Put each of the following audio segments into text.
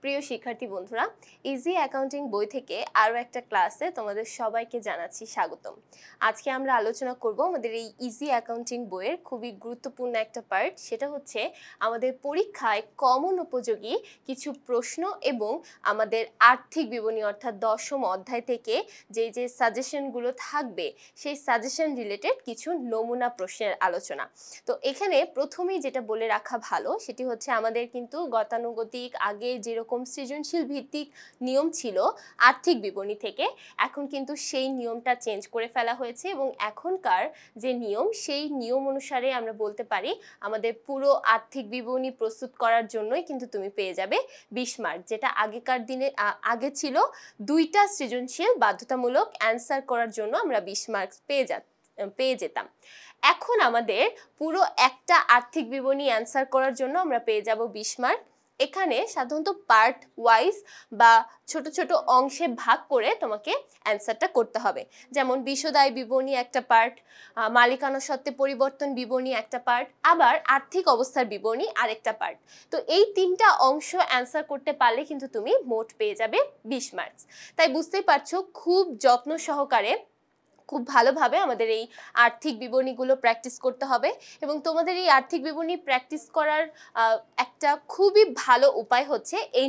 প্রিয় শিক্ষার্থী বন্ধুরা, ইজি অ্যাকাউন্টিং বই থেকে আরও একটা ক্লাসে তোমাদের সবাইকে জানাচ্ছি স্বাগতম। আজকে আমরা আলোচনা করব আমাদের এই ইজি অ্যাকাউন্টিং বইয়ের খুবই গুরুত্বপূর্ণ একটা পার্ট, সেটা হচ্ছে আমাদের পরীক্ষায় কমন উপযোগী কিছু প্রশ্ন এবং আমাদের আর্থিক বিবরণী অর্থাৎ 10ম অধ্যায় থেকে যে সাজেশনগুলো থাকবে সেই সাজেশন রিলেটেড কিছু নমুনা প্রশ্নের আলোচনা। তো এখানে প্রথমেই যেটা বলে রাখা ভালো সেটি হচ্ছে আমাদের কিন্তু গতানুগতিক আগে যেরকম সৃজনশীল ভিত্তিক নিয়ম ছিল আর্থিক বিবরণী থেকে, এখন কিন্তু সেই নিয়মটা চেঞ্জ করে ফেলা হয়েছে এবং এখনকার যে নিয়ম সেই নিয়ম অনুসারে আমরা বলতে পারি আমাদের পুরো আর্থিক বিবরণী প্রস্তুত করার জন্যই কিন্তু তুমি পেয়ে যাবে 20 মার্ক, যেটা আগেকার দিনে আগে ছিল 2টা সৃজনশীল বাধ্যতামূলক অ্যান্সার করার জন্য আমরা 20 মার্কস পেয়ে যেতাম। এখন আমাদের পুরো একটা আর্থিক বিবরণী অ্যান্সার করার জন্য আমরা পেয়ে যাব 20 মার্ক। এখানে সাধারণত পার্ট ওয়াইজ বা ছোট ছোট অংশে ভাগ করে তোমাকে অ্যান্সারটা করতে হবে। যেমন বিশদায় বিবরণী একটা পার্ট, মালিকানা সত্ত্বে পরিবর্তন বিবরণী একটা পার্ট, আবার আর্থিক অবস্থার বিবরণী আরেকটা পার্ট। তো এই 3টা অংশ অ্যান্সার করতে পারলে কিন্তু তুমি মোট পেয়ে যাবে 20 মার্কস। তাই বুঝতেই পারছো খুব যত্ন সহকারে খুব ভালোভাবে আমাদের এই আর্থিক বিবরণীগুলো প্র্যাকটিস করতে হবে এবং তোমাদের এই আর্থিক বিবরণী প্র্যাকটিস করার একটা খুবই ভালো উপায় হচ্ছে এই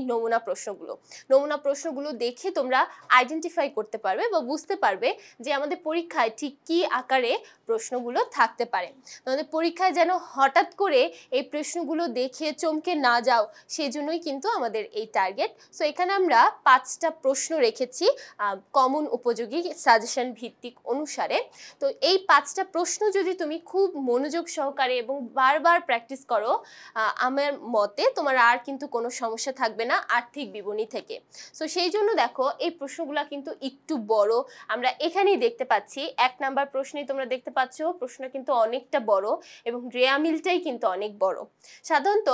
নমুনা প্রশ্নগুলো দেখে তোমরা আইডেন্টিফাই করতে পারবে বা বুঝতে পারবে যে আমাদের পরীক্ষায় ঠিক কী আকারে প্রশ্নগুলো থাকতে পারে। তোমাদের পরীক্ষায় যেন হঠাৎ করে এই প্রশ্নগুলো দেখে চমকে না যাও, সেই জন্যই কিন্তু আমাদের এই টার্গেট। সো এখানে আমরা 5টা প্রশ্ন রেখেছি কমন উপযোগী সাজেশন ভিত্তিক অনুসারে। তো এই 5টা প্রশ্ন যদি তুমি খুব মনোযোগ সহকারে এবং বারবার প্র্যাকটিস করো, আমার মতে তোমার আর কিন্তু কোনো সমস্যা থাকবে না আর্থিক বিবরণী থেকে। সো সেই জন্য দেখো এই প্রশ্নগুলো কিন্তু একটু বড়, আমরা এখানেই দেখতে পাচ্ছি 1 নাম্বার প্রশ্নেই তোমরা দেখতে পাচ্ছ প্রশ্ন কিন্তু অনেকটা বড় এবং রেয়া মিলটাই কিন্তু অনেক বড়। সাধারণত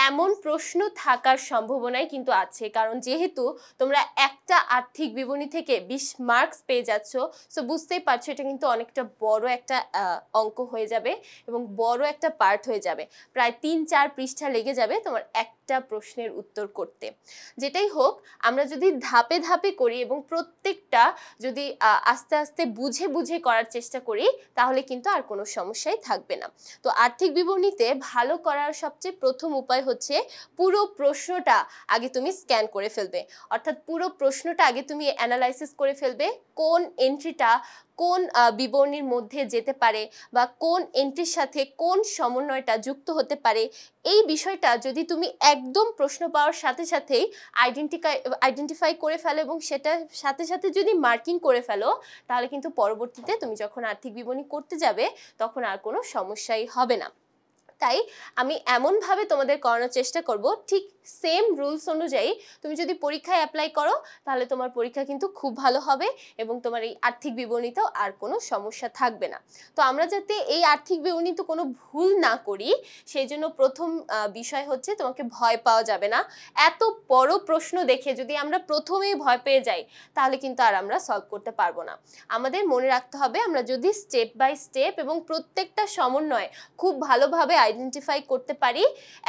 এমন প্রশ্ন থাকার সম্ভাবনাই কিন্তু আছে, কারণ যেহেতু তোমরা একটা আর্থিক বিবরণী থেকে 20 মার্কস পেয়ে যাচ্ছ, সো বুঝতেই পারছো এটা কিন্তু অনেকটা বড় একটা অঙ্ক হয়ে যাবে এবং বড় একটা পার্ট হয়ে যাবে। প্রায় 3-4 পৃষ্ঠা লেগে যাবে তোমার একটা প্রশ্নের উত্তর করতে। যেটাই হোক, আমরা যদি ধাপে ধাপে করি এবং প্রত্যেকটা যদি আস্তে আস্তে বুঝে বুঝে করার চেষ্টা করি তাহলে কিন্তু আর কোনো সমস্যাই থাকবে না। তো আর্থিক বিবরণীতে ভালো করার সবচেয়ে প্রথম উপায় হচ্ছে পুরো প্রশ্নটা আগে তুমি স্ক্যান করে ফেলবে, অর্থাৎ পুরো প্রশ্নটা আগে তুমি অ্যানালাইসিস করে ফেলবে কোন এন্ট্রিটা কোন বিবরণীর মধ্যে যেতে পারে বা কোন এন্ট্রির সাথে কোন সমন্বয়টা যুক্ত হতে পারে। এই বিষয়টা যদি তুমি একদম প্রশ্ন পাওয়ার সাথে সাথেই আইডেন্টিফাই করে ফেলো এবং সেটার সাথে সাথে যদি মার্কিং করে ফেলো, তাহলে কিন্তু পরবর্তীতে তুমি যখন আর্থিক বিবরণী করতে যাবে তখন আর কোনো সমস্যাই হবে না। তাই আমি এমনভাবে তোমাদের করানোর চেষ্টা করব ঠিক সেম রুলস অনুযায়ী তুমি যদি পরীক্ষায় অ্যাপ্লাই করো তাহলে তোমার পরীক্ষা কিন্তু খুব ভালো হবে এবং তোমার এই আর্থিক বিবরণীতেও আর কোনো সমস্যা থাকবে না। তো আমরা যাতে এই আর্থিক বিবরণীতে কোনো ভুল না করি সেই জন্য প্রথম বিষয় হচ্ছে তোমাকে ভয় পাওয়া যাবে না। এত বড় প্রশ্ন দেখে যদি আমরা প্রথমেই ভয় পেয়ে যাই তাহলে কিন্তু আর আমরা সলভ করতে পারবো না। আমাদের মনে রাখতে হবে আমরা যদি স্টেপ বাই স্টেপ এবং প্রত্যেকটা সমন্বয় খুব ভালোভাবে আইডেন্টিফাই করতে পারি,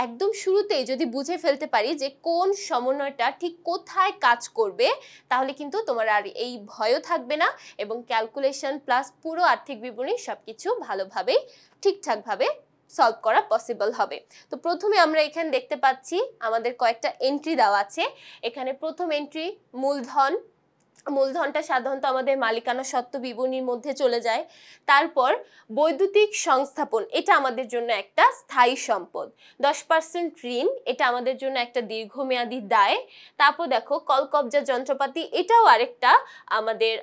একদম শুরুতেই যদি বুঝে ফেলতে পারি যে কোন সমন্বয়টা ঠিক কোথায় কাজ করবে, তাহলে কিন্তু তোমার আর এই ভয়ও থাকবে না এবং ক্যালকুলেশন প্লাস পুরো আর্থিক বিবরণী সবকিছু ভালোভাবেই ঠিকঠাকভাবে সলভ করা পসিবল হবে। তো প্রথমে আমরা এখানে দেখতে পাচ্ছি আমাদের কয়েকটা এন্ট্রি দেওয়া আছে। এখানে প্রথম এন্ট্রি মূলধনটা সাধারণত আমাদের মালিকানা সত্ত্ব বিবরণীর মধ্যে চলে যায়। তারপর বৈদ্যুতিক সংস্থাপন, এটা আমাদের জন্য একটা স্থায়ী সম্পদ। 10% ঋণ, এটা আমাদের জন্য একটা দীর্ঘমেয়াদী দায়। তারপর দেখো কলকবজা যন্ত্রপাতি, এটাও আরেকটা আমাদের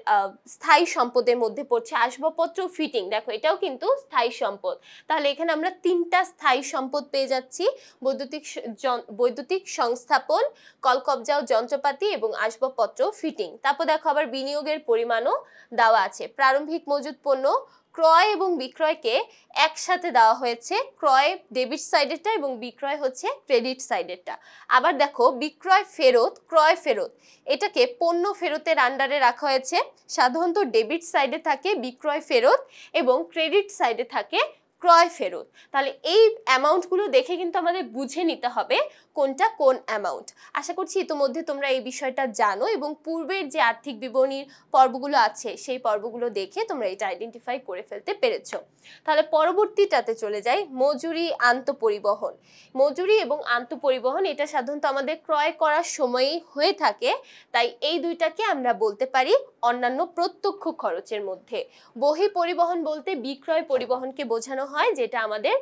স্থায়ী সম্পদের মধ্যে পড়ছে। আসবাবপত্র ফিটিং, দেখো এটাও কিন্তু স্থায়ী সম্পদ। তাহলে এখানে আমরা 3টা স্থায়ী সম্পদ পেয়ে যাচ্ছি, বৈদ্যুতিক সংস্থাপন, কলকবজা ও যন্ত্রপাতি এবং আসবাবপত্র ফিটিং। তারপর দেখো আবার বিনিয়োগের পরিমাণও দেওয়া আছে। প্রারম্ভিক মজুদ পণ্য ক্রয় এবং বিক্রয়কে একসাথে দেওয়া হয়েছে, ক্রয় ডেবিট সাইডেরটা এবং বিক্রয় হচ্ছে ক্রেডিট সাইডেরটা। আবার দেখো বিক্রয় ফেরত, ক্রয় ফেরত, এটাকে পণ্য ফেরতের আন্ডারে রাখা হয়েছে। সাধারণত ডেবিট সাইডে থাকে বিক্রয় ফেরত এবং ক্রেডিট সাইডে থাকে ক্রয় ফেরত। তাহলে এই অ্যামাউন্টগুলো দেখে কিন্তু আমাদের বুঝে নিতে হবে কোনটা কোন অ্যামাউন্ট। আশা করছি ইতোমধ্যে তোমরা এই বিষয়টা জানো এবং পূর্বের যে আর্থিক বিবরণীর পর্বগুলো আছে সেই পর্বগুলো দেখে তোমরা এটা আইডেন্টিফাই করে ফেলতে পেরেছো। তাহলে পরবর্তীটাতে চলে যাই, মজুরি আন্তঃপরিবহন। মজুরি এবং আন্তঃপরিবহন এটা সাধারণত আমাদের ক্রয় করার সময়ই হয়ে থাকে, তাই এই দুইটাকে আমরা বলতে পারি অন্যান্য প্রত্যক্ষ খরচের মধ্যে। বহি পরিবহন বলতে বিক্রয় পরিবহনকে বোঝানো হয়, যেটা আমাদের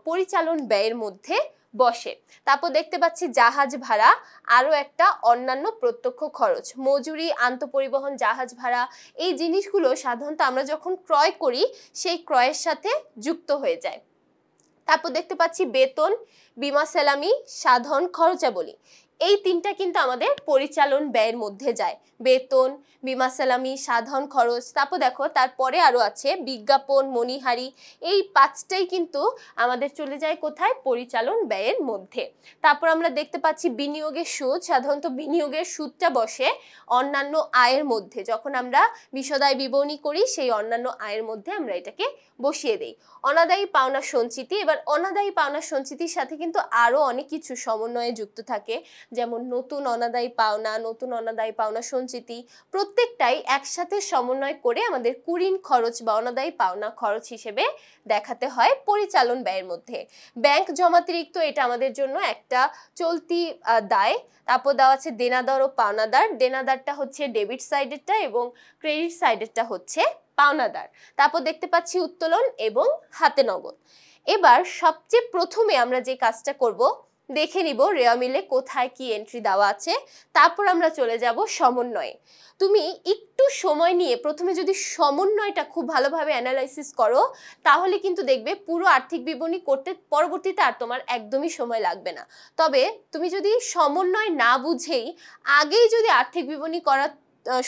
পরিচালন ব্যয়ের মধ্যে বসে। তারপর দেখতে পাচ্ছি জাহাজ ভাড়া, আরও একটা অন্যান্য প্রত্যক্ষ খরচ। মজুরি, আন্তঃপরিবহন, জাহাজ ভাড়া এই জিনিসগুলো সাধারণত আমরা যখন ক্রয় করি সেই ক্রয়ের সাথে যুক্ত হয়ে যায়। তারপর দেখতে পাচ্ছি বেতন, বীমা সেলামি, সাধারণ খরচাবলী। এই তিনটা কিন্তু আমাদের পরিচালন ব্যয়ের মধ্যে যায়, বেতন, বীমা সেলামি, সাধারণ খরচ। তারপর দেখো তারপরে আরো আছে বিজ্ঞাপন, মণিহারি। এই পাঁচটাই কিন্তু আমাদের চলে যায় কোথায়, পরিচালন ব্যয়ের মধ্যে। তারপর আমরা দেখতে পাচ্ছি বিনিয়োগের সুদ। সাধারণত বিনিয়োগের সুদটা বসে অন্যান্য আয়ের মধ্যে, যখন আমরা বিশদায় বিবরণী করি সেই অন্যান্য আয়ের মধ্যে আমরা এটাকে বসিয়ে দেই। অনাদায়ী পাওনা সঞ্চিতি। এবার অনাদায়ী পাওনা সঞ্চিতির সাথে কিন্তু আরো অনেক কিছু সমন্বয়ে যুক্ত থাকে, যেমন নতুন অনাদায়ী পাওনা, নতুন অনাদায়ী পাওনা সঞ্চিতি, প্রত্যেকটাই একসাথে সমন্বয় করে আমাদের কুঋণ খরচ বা অনাদায়ী পাওনা খরচ হিসেবে দেখাতে হয় পরিচালন ব্যয়ের মধ্যে। ব্যাংক জমাতিরিক্ত, এটা আমাদের জন্য একটা চলতি দায়। তারপর দেওয়া আছে দেনাদার ও পাওনাদার। দেনাদারটা হচ্ছে ডেবিট সাইডেরটা এবং ক্রেডিট সাইডেরটা হচ্ছে পাওনাদার। তারপর দেখতে পাচ্ছি উত্তোলন এবং হাতে নগদ। এবার সবচেয়ে প্রথমে আমরা যে কাজটা করব, দেখে নিব রেওয়া মিলে কোথায় কি এন্ট্রি দেওয়া আছে, তারপর আমরা চলে যাব সমন্বয়ে। তুমি একটু সময় নিয়ে প্রথমে যদি সমন্বয়টা খুব ভালোভাবে অ্যানালাইসিস করো, তাহলে কিন্তু দেখবে পুরো আর্থিক বিবরণী করতে পরবর্তীতে আর তোমার একদমই সময় লাগবে না। তবে তুমি যদি সমন্বয় না বুঝেই আগেই যদি আর্থিক বিবরণী করা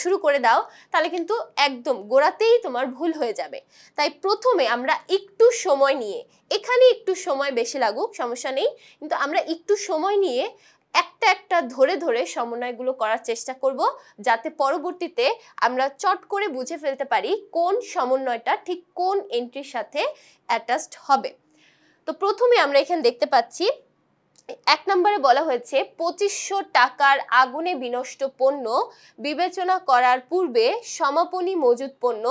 শুরু করে দাও, তাহলে কিন্তু একদম গোড়াতেই তোমার ভুল হয়ে যাবে। তাই প্রথমে আমরা একটু সময় নিয়ে, এখানে একটু সময় বেশি লাগুক সমস্যা নেই, কিন্তু আমরা একটু সময় নিয়ে একটা একটা ধরে ধরে সমন্বয়গুলো করার চেষ্টা করব, যাতে পরবর্তীতে আমরা চট করে বুঝে ফেলতে পারি কোন সমন্বয়টা ঠিক কোন এন্ট্রির সাথে অ্যাটাচড হবে। তো প্রথমে আমরা এখানে দেখতে পাচ্ছি 1 নম্বরে বলা হয়েছে 2500 টাকার আগুনে বিনষ্ট পণ্য বিবেচনা করার পূর্বে সমাপনী মজুদ পণ্য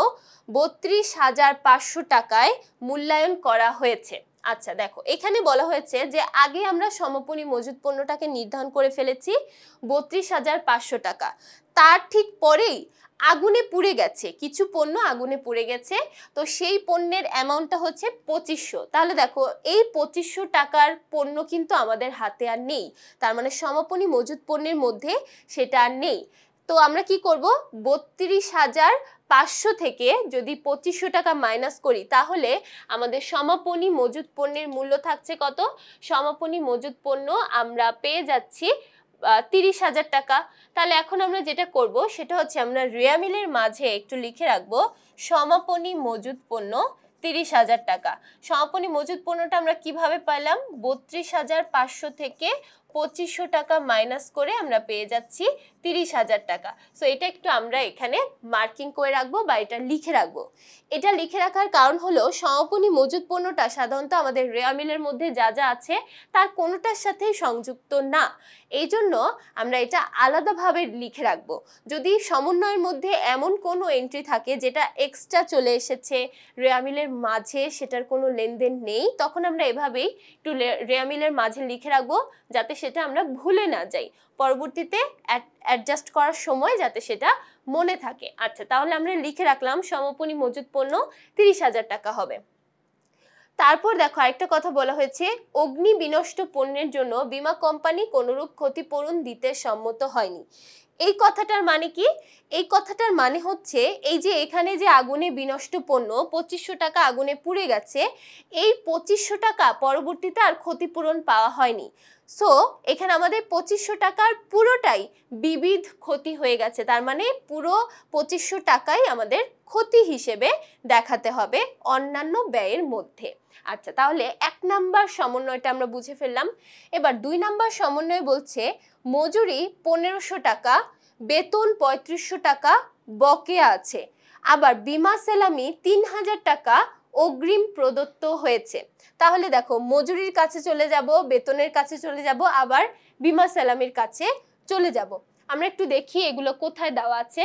32,500 টাকায় মূল্যায়ন করা হয়েছে। আচ্ছা দেখো, এখানে বলা হয়েছে যে আগে আমরা সমাপনী মজুদ পণ্যটাকে নির্ধারণ করে ফেলেছি 32,500 টাকা, তার ঠিক পরেই আগুনে পুড়ে গেছে, কিছু পণ্য আগুনে পুড়ে গেছে, তো সেই পণ্যের অ্যামাউন্টটা হচ্ছে 2500। তাহলে দেখো এই 2500 টাকার পণ্য কিন্তু আমাদের হাতে আর নেই, তার মানে সমাপনী মজুদ পণ্যের মধ্যে সেটা আর নেই। তো আমরা কি করব, 32,500 থেকে যদি 2500 টাকা মাইনাস করি, তাহলে আমাদের সমাপনী মজুদ পণ্যের মূল্য থাকছে কত, সমাপনী মজুদ পণ্য আমরা পেয়ে যাচ্ছি 30,000 টাকা। তাহলে এখন আমরা যেটা করব সেটা হচ্ছে আমরা রেওয়া মিলের মাঝে একটু লিখে রাখবো সমাপনী মজুদ পণ্য 30,000 টাকা। সমাপনী মজুদ পণ্যটা আমরা কিভাবে পেলাম, 32,500 থেকে 2500 টাকা মাইনাস করে আমরা পেয়ে যাচ্ছি 30,000 টাকা। সো এটা একটু আমরা এখানে মার্কিং করে রাখবো বা এটা লিখে রাখবো। এটা লিখে রাখার কারণ হলো সমাপনী মজুদ পণ্যটা সাধারণত আমাদের রেওয়া মিলের মধ্যে যা যা আছে তার কোনোটার সাথেই সংযুক্ত না, এই জন্য আমরা এটা আলাদাভাবে লিখে রাখবো। যদি সমন্বয়ের মধ্যে এমন কোনো এন্ট্রি থাকে যেটা এক্সট্রা চলে এসেছে রেওয়া মিলের মাঝে, সেটার কোনো লেনদেন নেই, তখন আমরা এভাবেই একটু রেওয়া মিলের মাঝে লিখে রাখবো, যাতে সেটা আমরা ভুলে না যাই, পরবর্তীতে অ্যাডজাস্ট করার সময় যাতে সেটা মনে থাকে। আচ্ছা, তাহলে আমরা লিখে রাখলাম সমাপনী মজুদ পণ্য 30,000 টাকা হবে। তারপর দেখো আরেকটা কথা বলা হয়েছে, অগ্নি বিনষ্ট পণ্যের জন্য বীমা কোম্পানি কোনরূপ ক্ষতিপূরণ দিতে সম্মত হয়নি। এই কথাটার মানে কি, এই কথাটার মানে হচ্ছে এই যে এখানে যে আগুনে বিনষ্ট পণ্য 2500 টাকা আগুনে পুড়ে গেছে, এই 2500 টাকা পরবর্তীতে আর ক্ষতিপূরণ পাওয়া হয়নি। সো এখানে আমাদের 2500 টাকার পুরোটাই বিবিধ ক্ষতি হয়ে গেছে, তার মানে পুরো 2500 টাকাই আমাদের ক্ষতি হিসেবে দেখাতে হবে অন্যান্য ব্যয়ের মধ্যে। আচ্ছা, তাহলে 1 নাম্বার সমন্বয়টা আমরা বুঝে ফেললাম। এবার 2 নাম্বার সমন্বয় বলছে মজুরি 1500 টাকা, বেতন 3500 টাকা বকেয়া আছে, আবার বীমা সেলামি 3000 টাকা অগ্রিম প্রদত্ত হয়েছে। তাহলে দেখো মজুরির কাছে চলে যাব, বেতনের কাছে চলে যাব, আবার বীমা সালামির কাছে চলে যাব। আমরা একটু দেখি এগুলো কোথায় দেওয়া আছে।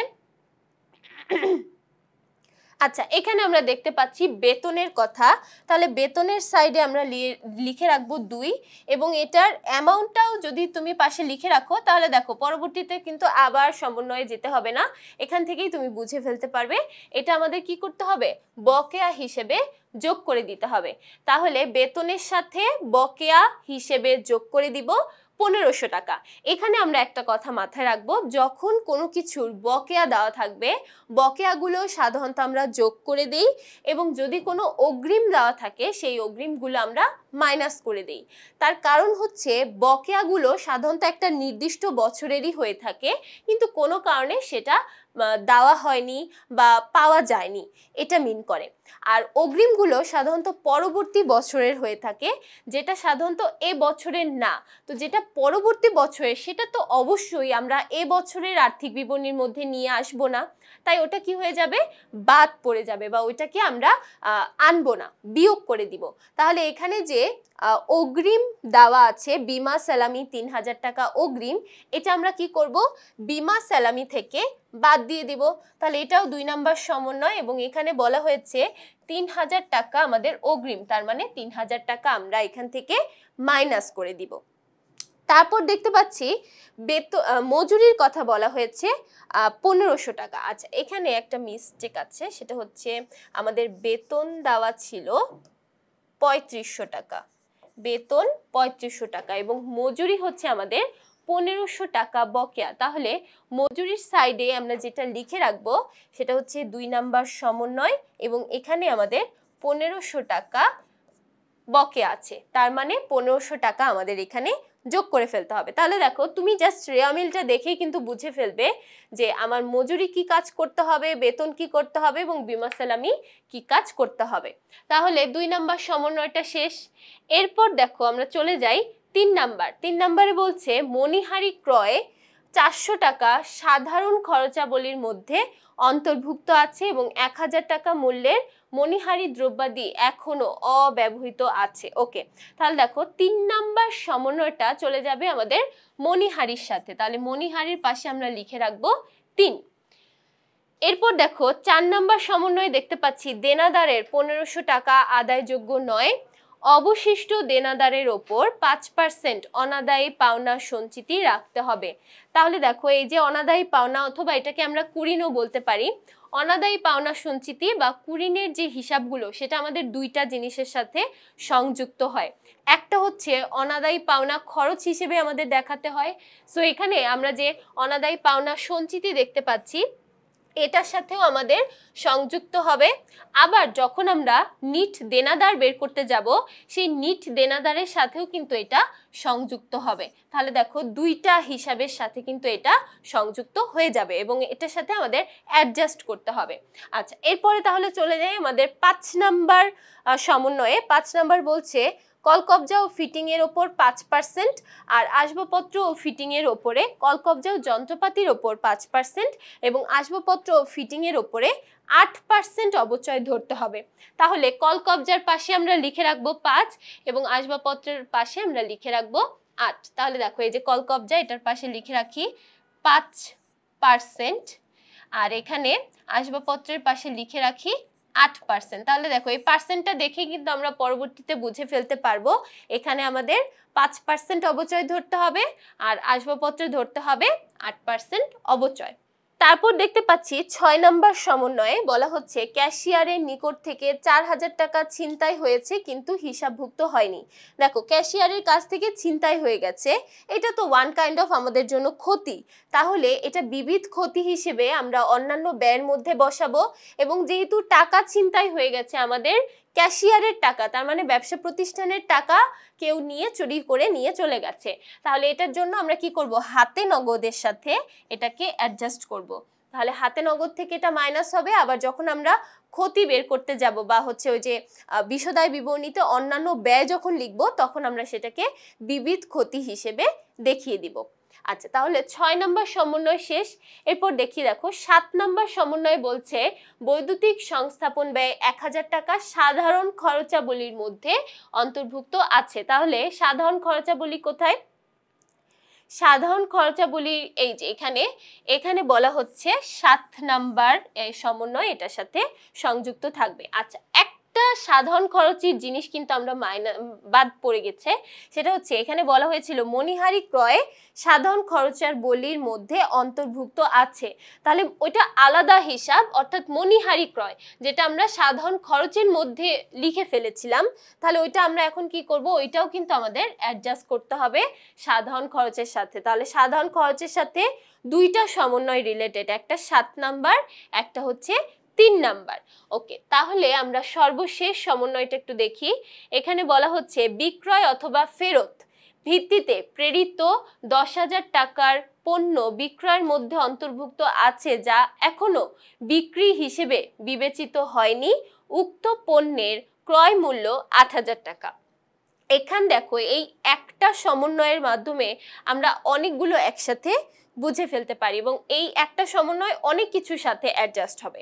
আচ্ছা, এখানে আমরা দেখতে পাচ্ছি বেতনের কথা। তাহলে বেতনের সাইডে আমরা লিখে রাখবো 2 এবং এটার অ্যামাউন্টটাও যদি তুমি পাশে লিখে রাখো তাহলে দেখো পরবর্তীতে কিন্তু আবার সমন্বয়ে যেতে হবে না, এখান থেকেই তুমি বুঝে ফেলতে পারবে। এটা আমাদের কি করতে হবে, বকেয়া হিসেবে যোগ করে দিতে হবে। তাহলে বেতনের সাথে বকেয়া হিসেবে যোগ করে দিব 1500 টাকা। এখানে আমরা একটা কথা মাথায় রাখবো, যখন কোনো কিছুর বকেয়া দেওয়া থাকবে বকেয়াগুলো সাধারণত আমরা যোগ করে দেই এবং যদি কোনো অগ্রিম দেওয়া থাকে সেই অগ্রিমগুলো আমরা মাইনাস করে দেই। তার কারণ হচ্ছে বকেয়াগুলো সাধারণত একটা নির্দিষ্ট বছরেরই হয়ে থাকে, কিন্তু কোনো কারণে সেটা দেওয়া হয়নি বা পাওয়া যায়নি, এটা মিন করে। আর অগ্রিমগুলো সাধারণত পরবর্তী বছরের হয়ে থাকে, যেটা সাধারণত এ বছরের না। তো যেটা পরবর্তী বছরের সেটা তো অবশ্যই আমরা এ বছরের আর্থিক বিবরণীর মধ্যে নিয়ে আসবো না, তাই ওটা কি হয়ে যাবে, বাদ পড়ে যাবে বা ওইটাকে আমরা আনবো না, বিয়োগ করে দিব। তাহলে এখানে যে অগ্রিম দেওয়া আছে বীমা সালামি 3000 টাকা অগ্রিম, এটা আমরা কি করব, বীমা সালামি থেকে বাদ দিয়ে দিব। তাহলে এটাও 2 নাম্বার সমন্বয় এবং এখানে বলা হয়েছে 3000 টাকা আমাদের অগ্রিম, তার মানে 3000 টাকা আমরা এখান থেকে মাইনাস করে দিব। তারপর দেখতে পাচ্ছি মজুরির কথা বলা হয়েছে 1500 টাকা। আচ্ছা, এখানে একটা মিস্টেক আছে, সেটা হচ্ছে আমাদের বেতন দেওয়া ছিল 3500 টাকা, বেতন 3500 টাকা এবং মজুরি হচ্ছে আমাদের 1500 টাকা বকেয়া। তাহলে মজুরির সাইডে আমরা যেটা লিখে রাখবো সেটা হচ্ছে 2 নাম্বার সমন্বয় এবং এখানে আমাদের 1500 টাকা বকেয়া আছে, তার মানে 1500 টাকা আমাদের এখানে যোগ করে ফেলতে হবে। তাহলে দেখো তুমি জাস্ট রেয়ামিলটা দেখেই কিন্তু বুঝে ফেলবে যে আমার মজুরি কি কাজ করতে হবে, বেতন কি করতে হবে এবং বীমা সালামি কি কাজ করতে হবে। তাহলে 2 নাম্বার সমন্বয়টা শেষ। এরপর দেখো আমরা চলে যাই 3 নাম্বার। 3 নাম্বারে বলছে মণিহারি ক্রয়ে 400 টাকা সাধারণ খরচাবলীর মধ্যে অন্তর্ভুক্ত আছে এবং 1000 টাকা মূল্যের মণিহারি দ্রব্যাদি এখনো অব্যবহৃত আছে। ওকে, তাহলে দেখো 3 নাম্বার সমন্বয়টা চলে যাবে আমাদের মণিহারির সাথে, তাহলে মণিহারির পাশে আমরা লিখে রাখবো 3। এরপর দেখো 4 নাম্বার সমন্বয়ে দেখতে পাচ্ছি দেনাদারের 1500 টাকা আদায়যোগ্য নয়, অবশিষ্ট দেনাদারের ওপর 5% অনাদায়ী পাওনা সঞ্চিতি রাখতে হবে। তাহলে দেখো এই যে অনাদায়ী পাওনা, অথবা এটাকে আমরা কুরিনও বলতে পারি, অনাদায়ী পাওনা সঞ্চিতি বা কুরিনের যে হিসাবগুলো সেটা আমাদের 2টা জিনিসের সাথে সংযুক্ত হয়। একটা হচ্ছে অনাদায়ী পাওনা খরচ হিসেবে আমাদের দেখাতে হয়, সো এখানে আমরা যে অনাদায়ী পাওনা সঞ্চিতি দেখতে পাচ্ছি এটার সাথেও আমাদের সংযুক্ত হবে। আবার যখন আমরা নিট দেনাদার বের করতে যাব সেই নিট দেনাদারের সাথেও কিন্তু এটা সংযুক্ত হবে। তাহলে দেখো 2টা হিসাবের সাথে কিন্তু এটা সংযুক্ত হয়ে যাবে এবং এটার সাথে আমাদের অ্যাডজাস্ট করতে হবে। আচ্ছা, এরপরে তাহলে চলে যাই আমাদের 5 নাম্বার সমন্বয়ে। 5 নাম্বার বলছে কলকবজা ও ফিটিং এর ওপর 5% আর আসবাবপত্র ও ফিটিং এর ওপরে, কলকবজা ও যন্ত্রপাতির ওপর 5% এবং আসবাবপত্র ও ফিটিং এর ওপরে 8% অবচয় ধরতে হবে। তাহলে কলকবজার পাশে আমরা লিখে রাখবো 5 এবং আসবাবপত্রের পাশে আমরা লিখে রাখবো 8। তাহলে দেখো এই যে কলকবজা, এটার পাশে লিখে রাখি 5% আর এখানে আসবাবপত্রের পাশে লিখে রাখি 8%। তাহলে দেখো এই পার্সেন্টটা দেখে কিন্তু আমরা পরবর্তীতে বুঝে ফেলতে পারবো এখানে আমাদের 5% অবচয় ধরতে হবে আর আসবাবপত্রে ধরতে হবে 8% অবচয়। তারপর দেখতে পাচ্ছি 6 নাম্বার সমন্বয়ে বলা হচ্ছে ক্যাশিয়ারের নিকট থেকে 4000 টাকা ছিনতাই হয়েছে কিন্তু হিসাবভুক্ত হয়নি। দেখো ক্যাশিয়ারের কাছ থেকে ছিনতাই হয়ে গেছে, এটা তো ওয়ান কাইন্ড অফ আমাদের জন্য ক্ষতি, তাহলে এটা বিবিধ ক্ষতি হিসেবে আমরা অন্যান্য ব্যয়ের মধ্যে বসাবো এবং যেহেতু টাকা ছিনতাই হয়ে গেছে আমাদের ক্যাশিয়ারের টাকা, তার মানে ব্যবসা প্রতিষ্ঠানের টাকা কেউ নিয়ে চুরি করে নিয়ে চলে গেছে, তাহলে এটার জন্য আমরা কি করব, হাতে নগদের সাথে এটাকে অ্যাডজাস্ট করব। তাহলে হাতে নগদ থেকে এটা মাইনাস হবে, আবার যখন আমরা ক্ষতি বের করতে যাব বা হচ্ছে ওই যে বিশদায় বিবরণীতে অন্যান্য ব্যয় যখন লিখব তখন আমরা সেটাকে বিবিধ ক্ষতি হিসেবে দেখিয়ে দিব। আচ্ছা, তাহলে 6 নম্বর সমন্বয় শেষ। এরপর দেখি, দেখো 7 নম্বর সমন্বয় বলছে বৈদ্যুতিক সংস্থাপন ব্যয় 1000 টাকা সাধারণ খরচাবলীর মধ্যে অন্তর্ভুক্ত আছে। তাহলে সাধারণ খরচাবলী কোথায়? সাধারণ খরচাবলী এই যে এখানে বলা হচ্ছে 7 নাম্বার সমন্বয় এটার সাথে সংযুক্ত থাকবে। আচ্ছা, একটা সাধারণ খরচের জিনিস কিন্তু আমরা বাদ পড়ে গেছে, সেটা হচ্ছে এখানে বলা হয়েছিল মণিহারি ক্রয়ে সাধারণ খরচাবলীর মধ্যে অন্তর্ভুক্ত আছে। তাহলে ওইটা আলাদা হিসাব, অর্থাৎ মণিহারি ক্রয় যেটা আমরা সাধারণ খরচের মধ্যে লিখে ফেলেছিলাম, তাহলে ওইটা আমরা এখন কি করব, ওইটাও কিন্তু আমাদের অ্যাডজাস্ট করতে হবে সাধারণ খরচের সাথে। তাহলে সাধারণ খরচের সাথে দুইটা সমন্বয় রিলেটেড, একটা 7 নাম্বার, একটা হচ্ছে 3 নাম্বার। ওকে, তাহলে আমরা সর্বশেষ সমন্বয়টা একটু দেখি। এখানে বলা হচ্ছে বিক্রয় অথবা ফেরত ভিত্তিতে প্রেরিত 10,000 টাকার পণ্য বিক্রয়ের মধ্যে অন্তর্ভুক্ত আছে যা এখনো বিক্রি হিসেবে বিবেচিত হয়নি। উক্ত পণ্যের ক্রয় মূল্য 8,000 টাকা। এখান দেখো, এই একটা সমন্বয়ের মাধ্যমে আমরা অনেকগুলো একসাথে বুঝে ফেলতে পারি এবং এই একটা সমন্বয় অনেক কিছুর সাথে অ্যাডজাস্ট হবে।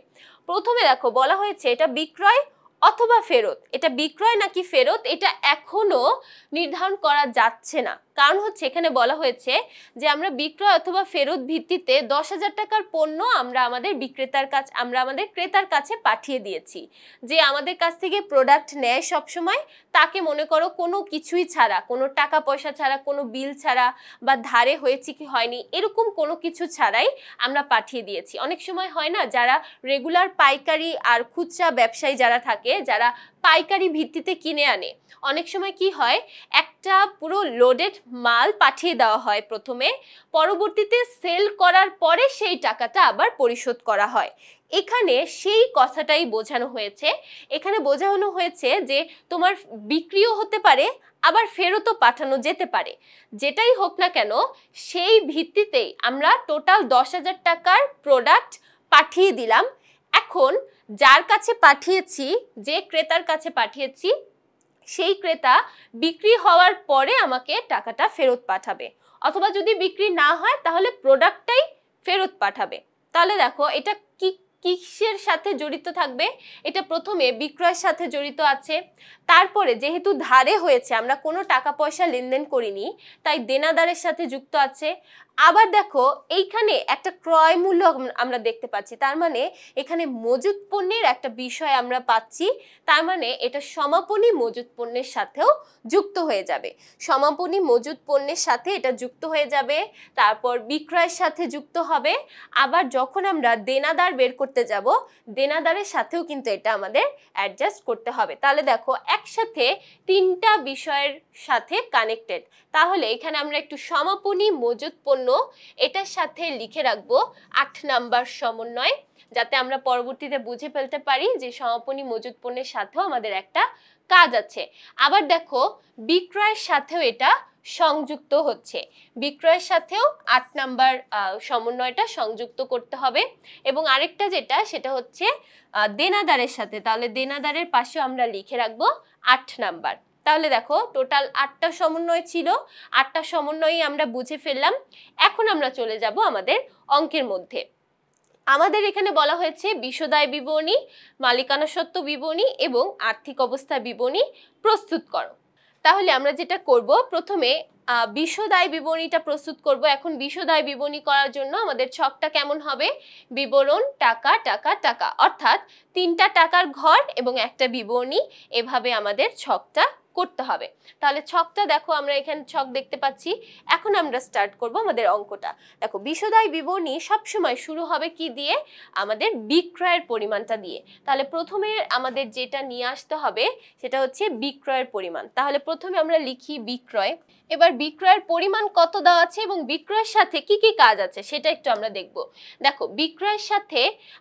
প্রথমে দেখো বলা হয়েছে এটা বিক্রয় অথবা ফেরত। এটা বিক্রয় নাকি ফেরত এটা এখনো নির্ধারণ করা যাচ্ছে না, কারণ হচ্ছে এখানে বলা হয়েছে যে আমরা বিক্রয় অথবা ফেরত ভিত্তিতে 10,000 টাকার পণ্য আমরা আমাদের ক্রেতার কাছে পাঠিয়ে দিয়েছি। যে আমাদের কাছ থেকে প্রোডাক্ট নেয় সবসময়, তাকে মনে করো কোনো কিছুই ছাড়া, কোনো টাকা পয়সা ছাড়া, কোনো বিল ছাড়া বা ধারে হয়েছে কি হয়নি এরকম কোনো কিছু ছাড়াই আমরা পাঠিয়ে দিয়েছি। অনেক সময় হয় না, যারা রেগুলার পাইকারি আর খুচরা ব্যবসায়ী যারা থাকে, যারা পাইকারি ভিত্তিতে কিনে আনে, অনেক সময় কি হয়, একটা পুরো লোডেড মাল পাঠিয়ে দেওয়া হয় প্রথমে, পরবর্তীতে সেল করার পরে সেই টাকাটা আবার পরিশোধ করা হয়। এখানে সেই কথাটাই বোঝানো হয়েছে। এখানে বোঝানো হয়েছে যে তোমার বিক্রিও হতে পারে, আবার ফেরতও পাঠানো যেতে পারে। যেটাই হোক না কেন, সেই ভিত্তিতেই আমরা টোটাল 10,000 টাকার প্রোডাক্ট পাঠিয়ে দিলাম। এখন যার কাছে পাঠিয়েছি, যে ক্রেতার কাছে পাঠিয়েছি, সেই ক্রেতা বিক্রি হওয়ার পরে আমাকে টাকাটা ফেরত পাঠাবে, অথবা যদি বিক্রি না হয় তাহলে প্রোডাক্টটাই ফেরত পাঠাবে। তাহলে দেখো এটা কিসের সাথে জড়িত থাকবে? এটা প্রথমে বিক্রয়ের সাথে জড়িত আছে, তারপরে যেহেতু ধারে হয়েছে, আমরা কোনো টাকা পয়সা লেনদেন করিনি, তাই দেনাদারের সাথে যুক্ত আছে। আবার দেখো এইখানে একটা ক্রয় মূল্য আমরা দেখতে পাচ্ছি, তার মানে এখানে মজুত পণ্যের একটা বিষয় আমরা পাচ্ছি, তার মানে এটা সমাপনী মজুত পণ্যের সাথেও যুক্ত হয়ে যাবে। সমাপনী মজুত পণ্যের সাথে এটা যুক্ত হয়ে যাবে, তারপর বিক্রয়ের সাথে যুক্ত হবে। আবার যখন আমরা দেনাদার বের করতে যাব, দেনাদারের সাথেও কিন্তু এটা আমাদের অ্যাডজাস্ট করতে হবে। তাহলে দেখো একসাথে তিনটা বিষয়ের সাথে কানেক্টেড। তাহলে এখানে আমরা একটু সমাপনী মজুত পণ্য এটার সাথে লিখে রাখবো 8 নাম্বার সমন্বয়, যাতে আমরা পরবর্তীতে বুঝে ফেলতে পারি যে সমাপনী মজুত পণ্যের সাথেও আমাদের একটা কাজ আছে। আবার দেখো বিক্রয়ের সাথেও এটা সংযুক্ত হচ্ছে, বিক্রয়ের সাথেও 8 নাম্বার সমন্বয়টা সংযুক্ত করতে হবে। এবং আরেকটা যেটা, সেটা হচ্ছে দেনাদারের সাথে, তাহলে দেনাদারের পাশেও আমরা লিখে রাখবো 8 নাম্বার। তাহলে দেখো টোটাল 8টা সমন্বয় ছিল, 8টা সমন্বয়ই আমরা বুঝে ফেললাম। এখন আমরা চলে যাব আমাদের অঙ্কের মধ্যে। আমাদের এখানে বলা হয়েছে বিশদায় বিবরণী, মালিকানা সত্ত্ব বিবরণী এবং আর্থিক অবস্থা বিবরণী প্রস্তুত করো। তাহলে আমরা যেটা করব, প্রথমে বিশদায় বিবরণীটা প্রস্তুত করব। এখন বিশদায় বিবরণী করার জন্য আমাদের ছকটা কেমন হবে? বিবরণ, টাকা, টাকা, টাকা, অর্থাৎ 3টা টাকার ঘর এবং একটা বিবরণী, এভাবে আমাদের ছকটা করতে হবে। তাহলে ছকটা দেখো, আমরা এখানে ছক দেখতে পাচ্ছি। এখন আমরা স্টার্ট করব আমাদের অঙ্কটা। দেখো বিশদায় বিবরণী সবসময় শুরু হবে কি দিয়ে? আমাদের বিক্রয়ের পরিমাণটা দিয়ে। তাহলে প্রথমে আমাদের যেটা নিয়ে আসতে হবে সেটা হচ্ছে বিক্রয়ের পরিমাণ। তাহলে প্রথমে আমরা লিখি বিক্রয়। এবার বিক্রয়ের পরিমাণ কত দেওয়া আছে এবং বিক্রয়ের সাথে কি কি কাজ আছে সেটা একটু আমরা দেখব। দেখো বিক্রয়ের সাথে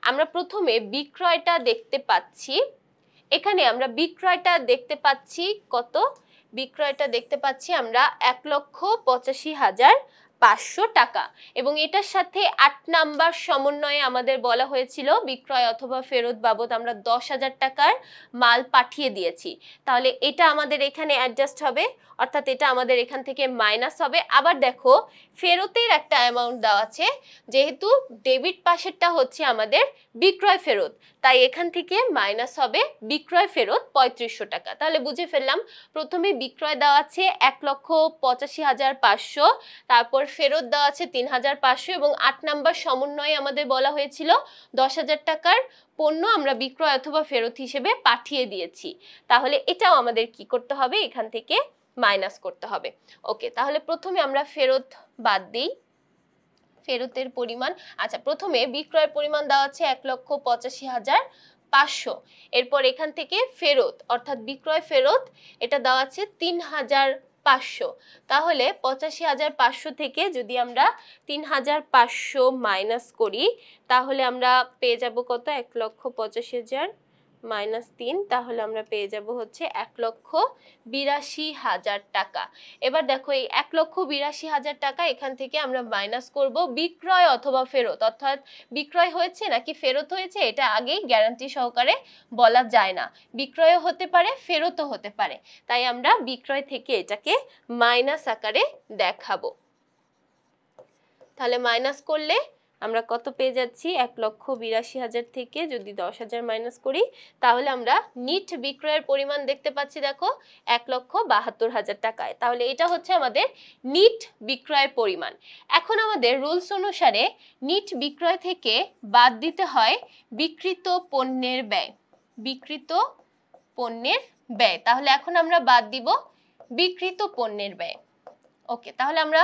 আমরা প্রথমে বিক্রয়টা দেখতে পাচ্ছি, এখানে আমরা বিক্রয়টা দেখতে পাচ্ছি কত? বিক্রয়টা দেখতে পাচ্ছি আমরা 1,85,000 টাকা। এবং এটার সাথে ৮ নাম্বার সমন্বয়ে আমাদের বলা হয়েছিল বিক্রয় অথবা ফেরত বাবদ আমরা ১০,০০০ টাকার মাল পাঠিয়ে দিয়েছি। তাহলে এটা আমাদের এখানে অ্যাডজাস্ট হবে, অর্থাৎ এটা আমাদের এখান থেকে মাইনাস হবে। আবার দেখো ফেরতের একটা অ্যামাউন্ট দেওয়া আছে, যেহেতু ডেবিট পাশেরটা হচ্ছে আমাদের বিক্রয় ফেরত, তাই এখান থেকে মাইনাস হবে বিক্রয় ফেরত ৩৫০০ টাকা। তাহলে বুঝে ফেললাম, প্রথমে বিক্রয় দেওয়া আছে ১,৮৫,৫০০, তারপর ফেরত দেওয়া আছে ৩,৫০০ এবং ৮ নাম্বার সমন্বয়ে আমাদের বলা হয়েছিল ১০,০০০ টাকার পণ্য আমরা বিক্রয় অথবা ফেরত হিসেবে পাঠিয়ে দিয়েছি। তাহলে এটাও আমাদের কি করতে হবে, এখান থেকে মাইনাস করতে হবে। ওকে, তাহলে প্রথমে আমরা ফেরত বাদ দিই। ফেরতের পরিমাণ, আচ্ছা প্রথমে বিক্রয়ের পরিমাণ দেওয়া আছে ১,৮৫,৫০০, এরপর এখান থেকে ফেরত অর্থাৎ বিক্রয় ফেরত এটা দেওয়া আছে ৩,৫০০। তাহলে ৮৫,৫০০ থেকে যদি আমরা ৩,৫০০ মাইনাস করি তাহলে আমরা পেয়ে যাব কত, ১,৮৫,০০০ মাইনাস ৩, তাহলে আমরা পেয়ে যাব হচ্ছে ১,৮২,০০০ টাকা। এবার দেখো এই ১,৮২,০০০ টাকা এখান থেকে আমরা মাইনাস করব বিক্রয় অথবা ফেরত, অর্থাৎ বিক্রয় হয়েছে নাকি ফেরত হয়েছে এটা আগেই গ্যারান্টি সহকারে বলা যায় না, বিক্রয়ও হতে পারে ফেরতও হতে পারে, তাই আমরা বিক্রয় থেকে এটাকে মাইনাস আকারে দেখাবো। তাহলে মাইনাস করলে আমরা কত পেয়ে যাচ্ছি, ১,৮২,০০০ থেকে যদি ১০,০০০ মাইনাস করি তাহলে আমরা নিট বিক্রয়ের পরিমাণ দেখতে পাচ্ছি, দেখো ১,৭২,০০০ টাকায়। তাহলে এটা হচ্ছে আমাদের নিট বিক্রয়ের পরিমাণ। এখন আমাদের রুলস অনুসারে নিট বিক্রয় থেকে বাদ দিতে হয় বিক্রিত পণ্যের ব্যয়, বিক্রিত পণ্যের ব্যয়। তাহলে এখন আমরা বাদ দিব বিক্রিত পণ্যের ব্যয়। ওকে, তাহলে আমরা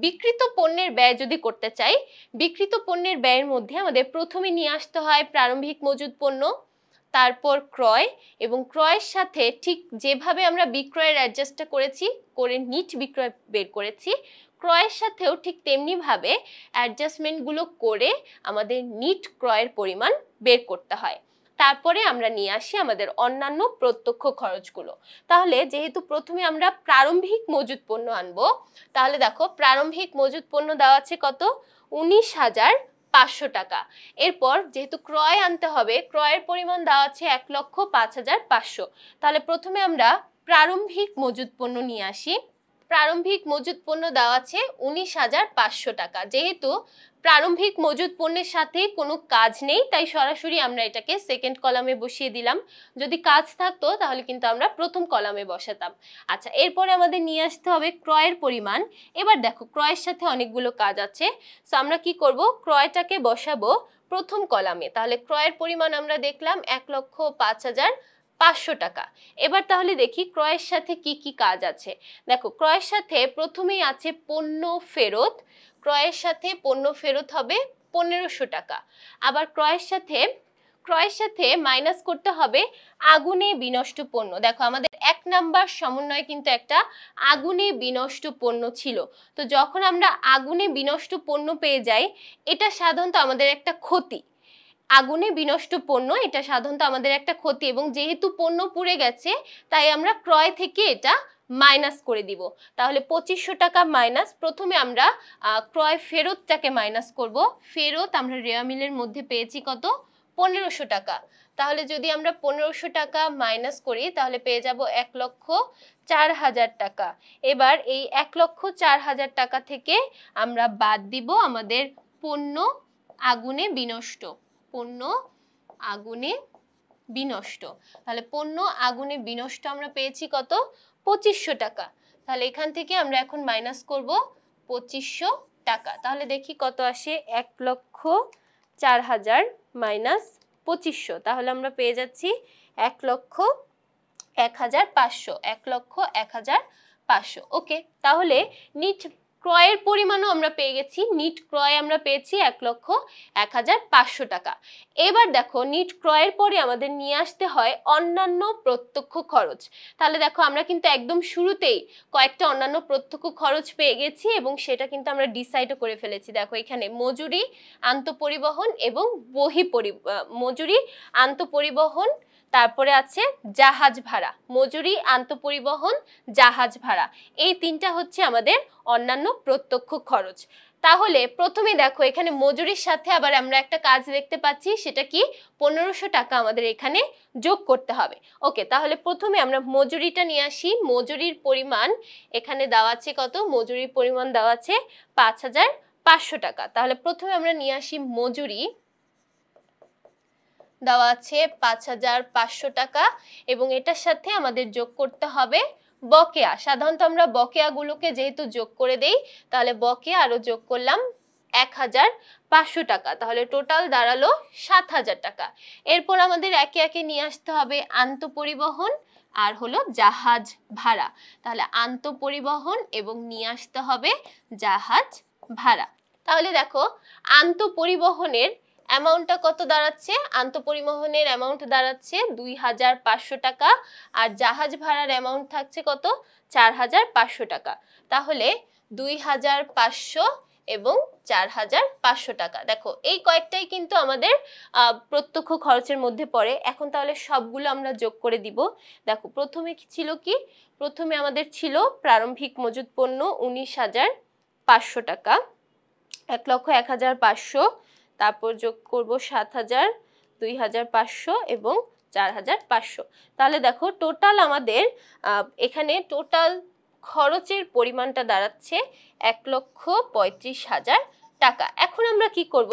বিক্রিত পণ্যের ব্যয় যদি করতে চাই, বিক্রিত পণ্যের ব্যয়ের মধ্যে আমাদের প্রথমে নিয়ে আসতে হয় প্রারম্ভিক মজুদ পণ্য, তারপর ক্রয়, এবং ক্রয়ের সাথে ঠিক যেভাবে আমরা বিক্রয়ের অ্যাডজাস্টটা করেছি করে নিট বিক্রয় বের করেছি, ক্রয়ের সাথেও ঠিক তেমনিভাবে অ্যাডজাস্টমেন্টগুলো করে আমাদের নিট ক্রয়ের পরিমাণ বের করতে হয়। তারপরে আমরা নিয়ে আসি আমাদের অন্যান্য প্রত্যক্ষ খরচগুলো। তাহলে যেহেতু প্রথমে আমরা প্রারম্ভিক মজুদ পণ্য আনবো, তাহলে দেখো প্রারম্ভিক মজুদ পণ্য দেওয়া আছে কত, ১৯,৫০০ টাকা। এরপর যেহেতু ক্রয় আনতে হবে, ক্রয়ের পরিমাণ দেওয়া আছে ১,০৫,৫০০। তাহলে প্রথমে আমরা প্রারম্ভিক মজুদ পণ্য নিয়ে আসি। প্রারম্ভিক মজুদ পণ্য দেওয়া আছে ১৯,৫০০ টাকা। যেহেতু প্রারম্ভিক মজুদ পণ্যের সাথে কোনো কাজ নেই তাই সরাসরি আমরা এটাকে সেকেন্ড কলামে বসিয়ে দিলাম, যদি কাজ থাকতো তাহলে কিন্তু আমরা প্রথম কলামে বসাতাম। আচ্ছা, এরপরে আমাদের নিয়ে আসতে হবে ক্রয়ের পরিমাণ। এবার দেখো ক্রয়ের সাথে অনেকগুলো কাজ আছে, সো আমরা কি করব, ক্রয়টাকে বসাবো প্রথম কলামে। তাহলে ক্রয়ের পরিমাণ আমরা দেখলাম ১,০৫,৫০০ টাকা। এবার তাহলে দেখি ক্রয়ের সাথে কি কি কাজ আছে। দেখো ক্রয়ের সাথে প্রথমেই আছে পণ্য ফেরত, ক্রয়ের সাথে পণ্য ফেরত হবে ১৫০০ টাকা। আবার ক্রয়ের সাথে মাইনাস করতে হবে আগুনে বিনষ্ট পণ্য। দেখো আমাদের ১ নাম্বার সমন্বয় কিন্তু একটা আগুনে বিনষ্ট পণ্য ছিল, তো যখন আমরা আগুনে বিনষ্ট পণ্য পেয়ে যাই এটা সাধারণত আমাদের একটা ক্ষতি, আগুনে বিনষ্ট পণ্য এটা সাধারণত আমাদের একটা ক্ষতি, এবং যেহেতু পণ্য পুড়ে গেছে তাই আমরা ক্রয় থেকে এটা মাইনাস করে দিব। তাহলে ২৫০০ টাকা মাইনাস, প্রথমে আমরা ক্রয় ফেরতটাকে মাইনাস করব। ফেরত আমরা রেওয়া মিলের মধ্যে পেয়েছি কত, ১৫০০ টাকা। তাহলে যদি আমরা ১৫০০ টাকা মাইনাস করি তাহলে পেয়ে যাব ১,০৪,০০০ টাকা। এবার এই ১,০৪,০০০ টাকা থেকে আমরা বাদ দিব আমাদের পণ্য আগুনে বিনষ্ট, পণ্য আগুনে বিনষ্ট। তাহলে পণ্য আগুনে বিনষ্ট আমরা পেয়েছি কত, ২৫০০ টাকা। তাহলে এখান থেকে আমরা এখন মাইনাস করব ২৫০০ টাকা। তাহলে দেখি কত আসে, ১,০৪,০০০ মাইনাস ২৫০০, তাহলে আমরা পেয়ে যাচ্ছি ১,০১,৫০০, ১,০১,৫০০। ওকে, তাহলে নিট ক্রয়ের পরিমাণও আমরা পেয়ে গেছি, নিট ক্রয় আমরা পেয়েছি ১,০১,৫০০ টাকা। এবার দেখো নিট ক্রয়ের পরে আমাদের নিয়ে আসতে হয় অন্যান্য প্রত্যক্ষ খরচ। তাহলে দেখো আমরা কিন্তু একদম শুরুতেই কয়েকটা অন্যান্য প্রত্যক্ষ খরচ পেয়ে গেছি এবং সেটা কিন্তু আমরা ডিসাইডও করে ফেলেছি। দেখো এখানে মজুরি, আন্তঃপরিবহন এবং মজুরি, আন্তঃপরিবহন, তারপরে আছে জাহাজ ভাড়া, মজুরি, আন্তঃপরিবহন, জাহাজ ভাড়া। এই তিনটা হচ্ছে আমাদের অন্যান্য প্রত্যক্ষ খরচ। তাহলে প্রথমে দেখো এখানে মজুরির সাথে আবার আমরা একটা কাজ দেখতে পাচ্ছি, সেটা কি 1500 টাকা আমাদের এখানে যোগ করতে হবে। ওকে, তাহলে প্রথমে আমরা মজুরিটা নিয়ে আসি। মজুরির পরিমাণ এখানে দেওয়া আছে কত? মজুরির পরিমাণ দেওয়া আছে 5500 টাকা। তাহলে প্রথমে আমরা নিয়ে আসি মজুরি, দেওয়া আছে 5500 টাকা, এবং এটার সাথে আমাদের যোগ করতে হবে বকেয়া। সাধারণত আমরা বকেয়াগুলোকে যেহেতু যোগ করে দেই, তাহলে বকেয়া আরো যোগ করলাম 1500 টাকা, তাহলে টোটাল দাঁড়ালো 7000 টাকা। এরপর আমাদের একে একে নিয়ে আসতে হবে আন্তঃপরিবহন আর হলো জাহাজ ভাড়া। তাহলে আন্তঃপরিবহন এবং নিয়ে আসতে হবে জাহাজ ভাড়া। তাহলে দেখো আন্তঃপরিবহনের অ্যামাউন্টটা কত দাঁড়াচ্ছে? আন্তঃপরিবহনের অ্যামাউন্ট দাঁড়াচ্ছে 2500 টাকা, আর জাহাজ ভাড়ার অ্যামাউন্ট থাকছে কত? 4500 টাকা। তাহলে 2500 এবং 4500 টাকা। দেখো এই কয়েকটাই কিন্তু আমাদের প্রত্যক্ষ খরচের মধ্যে পড়ে। এখন তাহলে সবগুলো আমরা যোগ করে দিব। দেখো প্রথমে ছিল কি? প্রথমে আমাদের ছিল প্রারম্ভিক মজুত পণ্য 19,500 টাকা, 1,01,500, তারপর যোগ করব 7,000, 2,500 এবং 4,500। তাহলে দেখো টোটাল আমাদের এখানে টোটাল খরচের পরিমাণটা দাঁড়াচ্ছে 1,35,000 টাকা। এখন আমরা কি করব?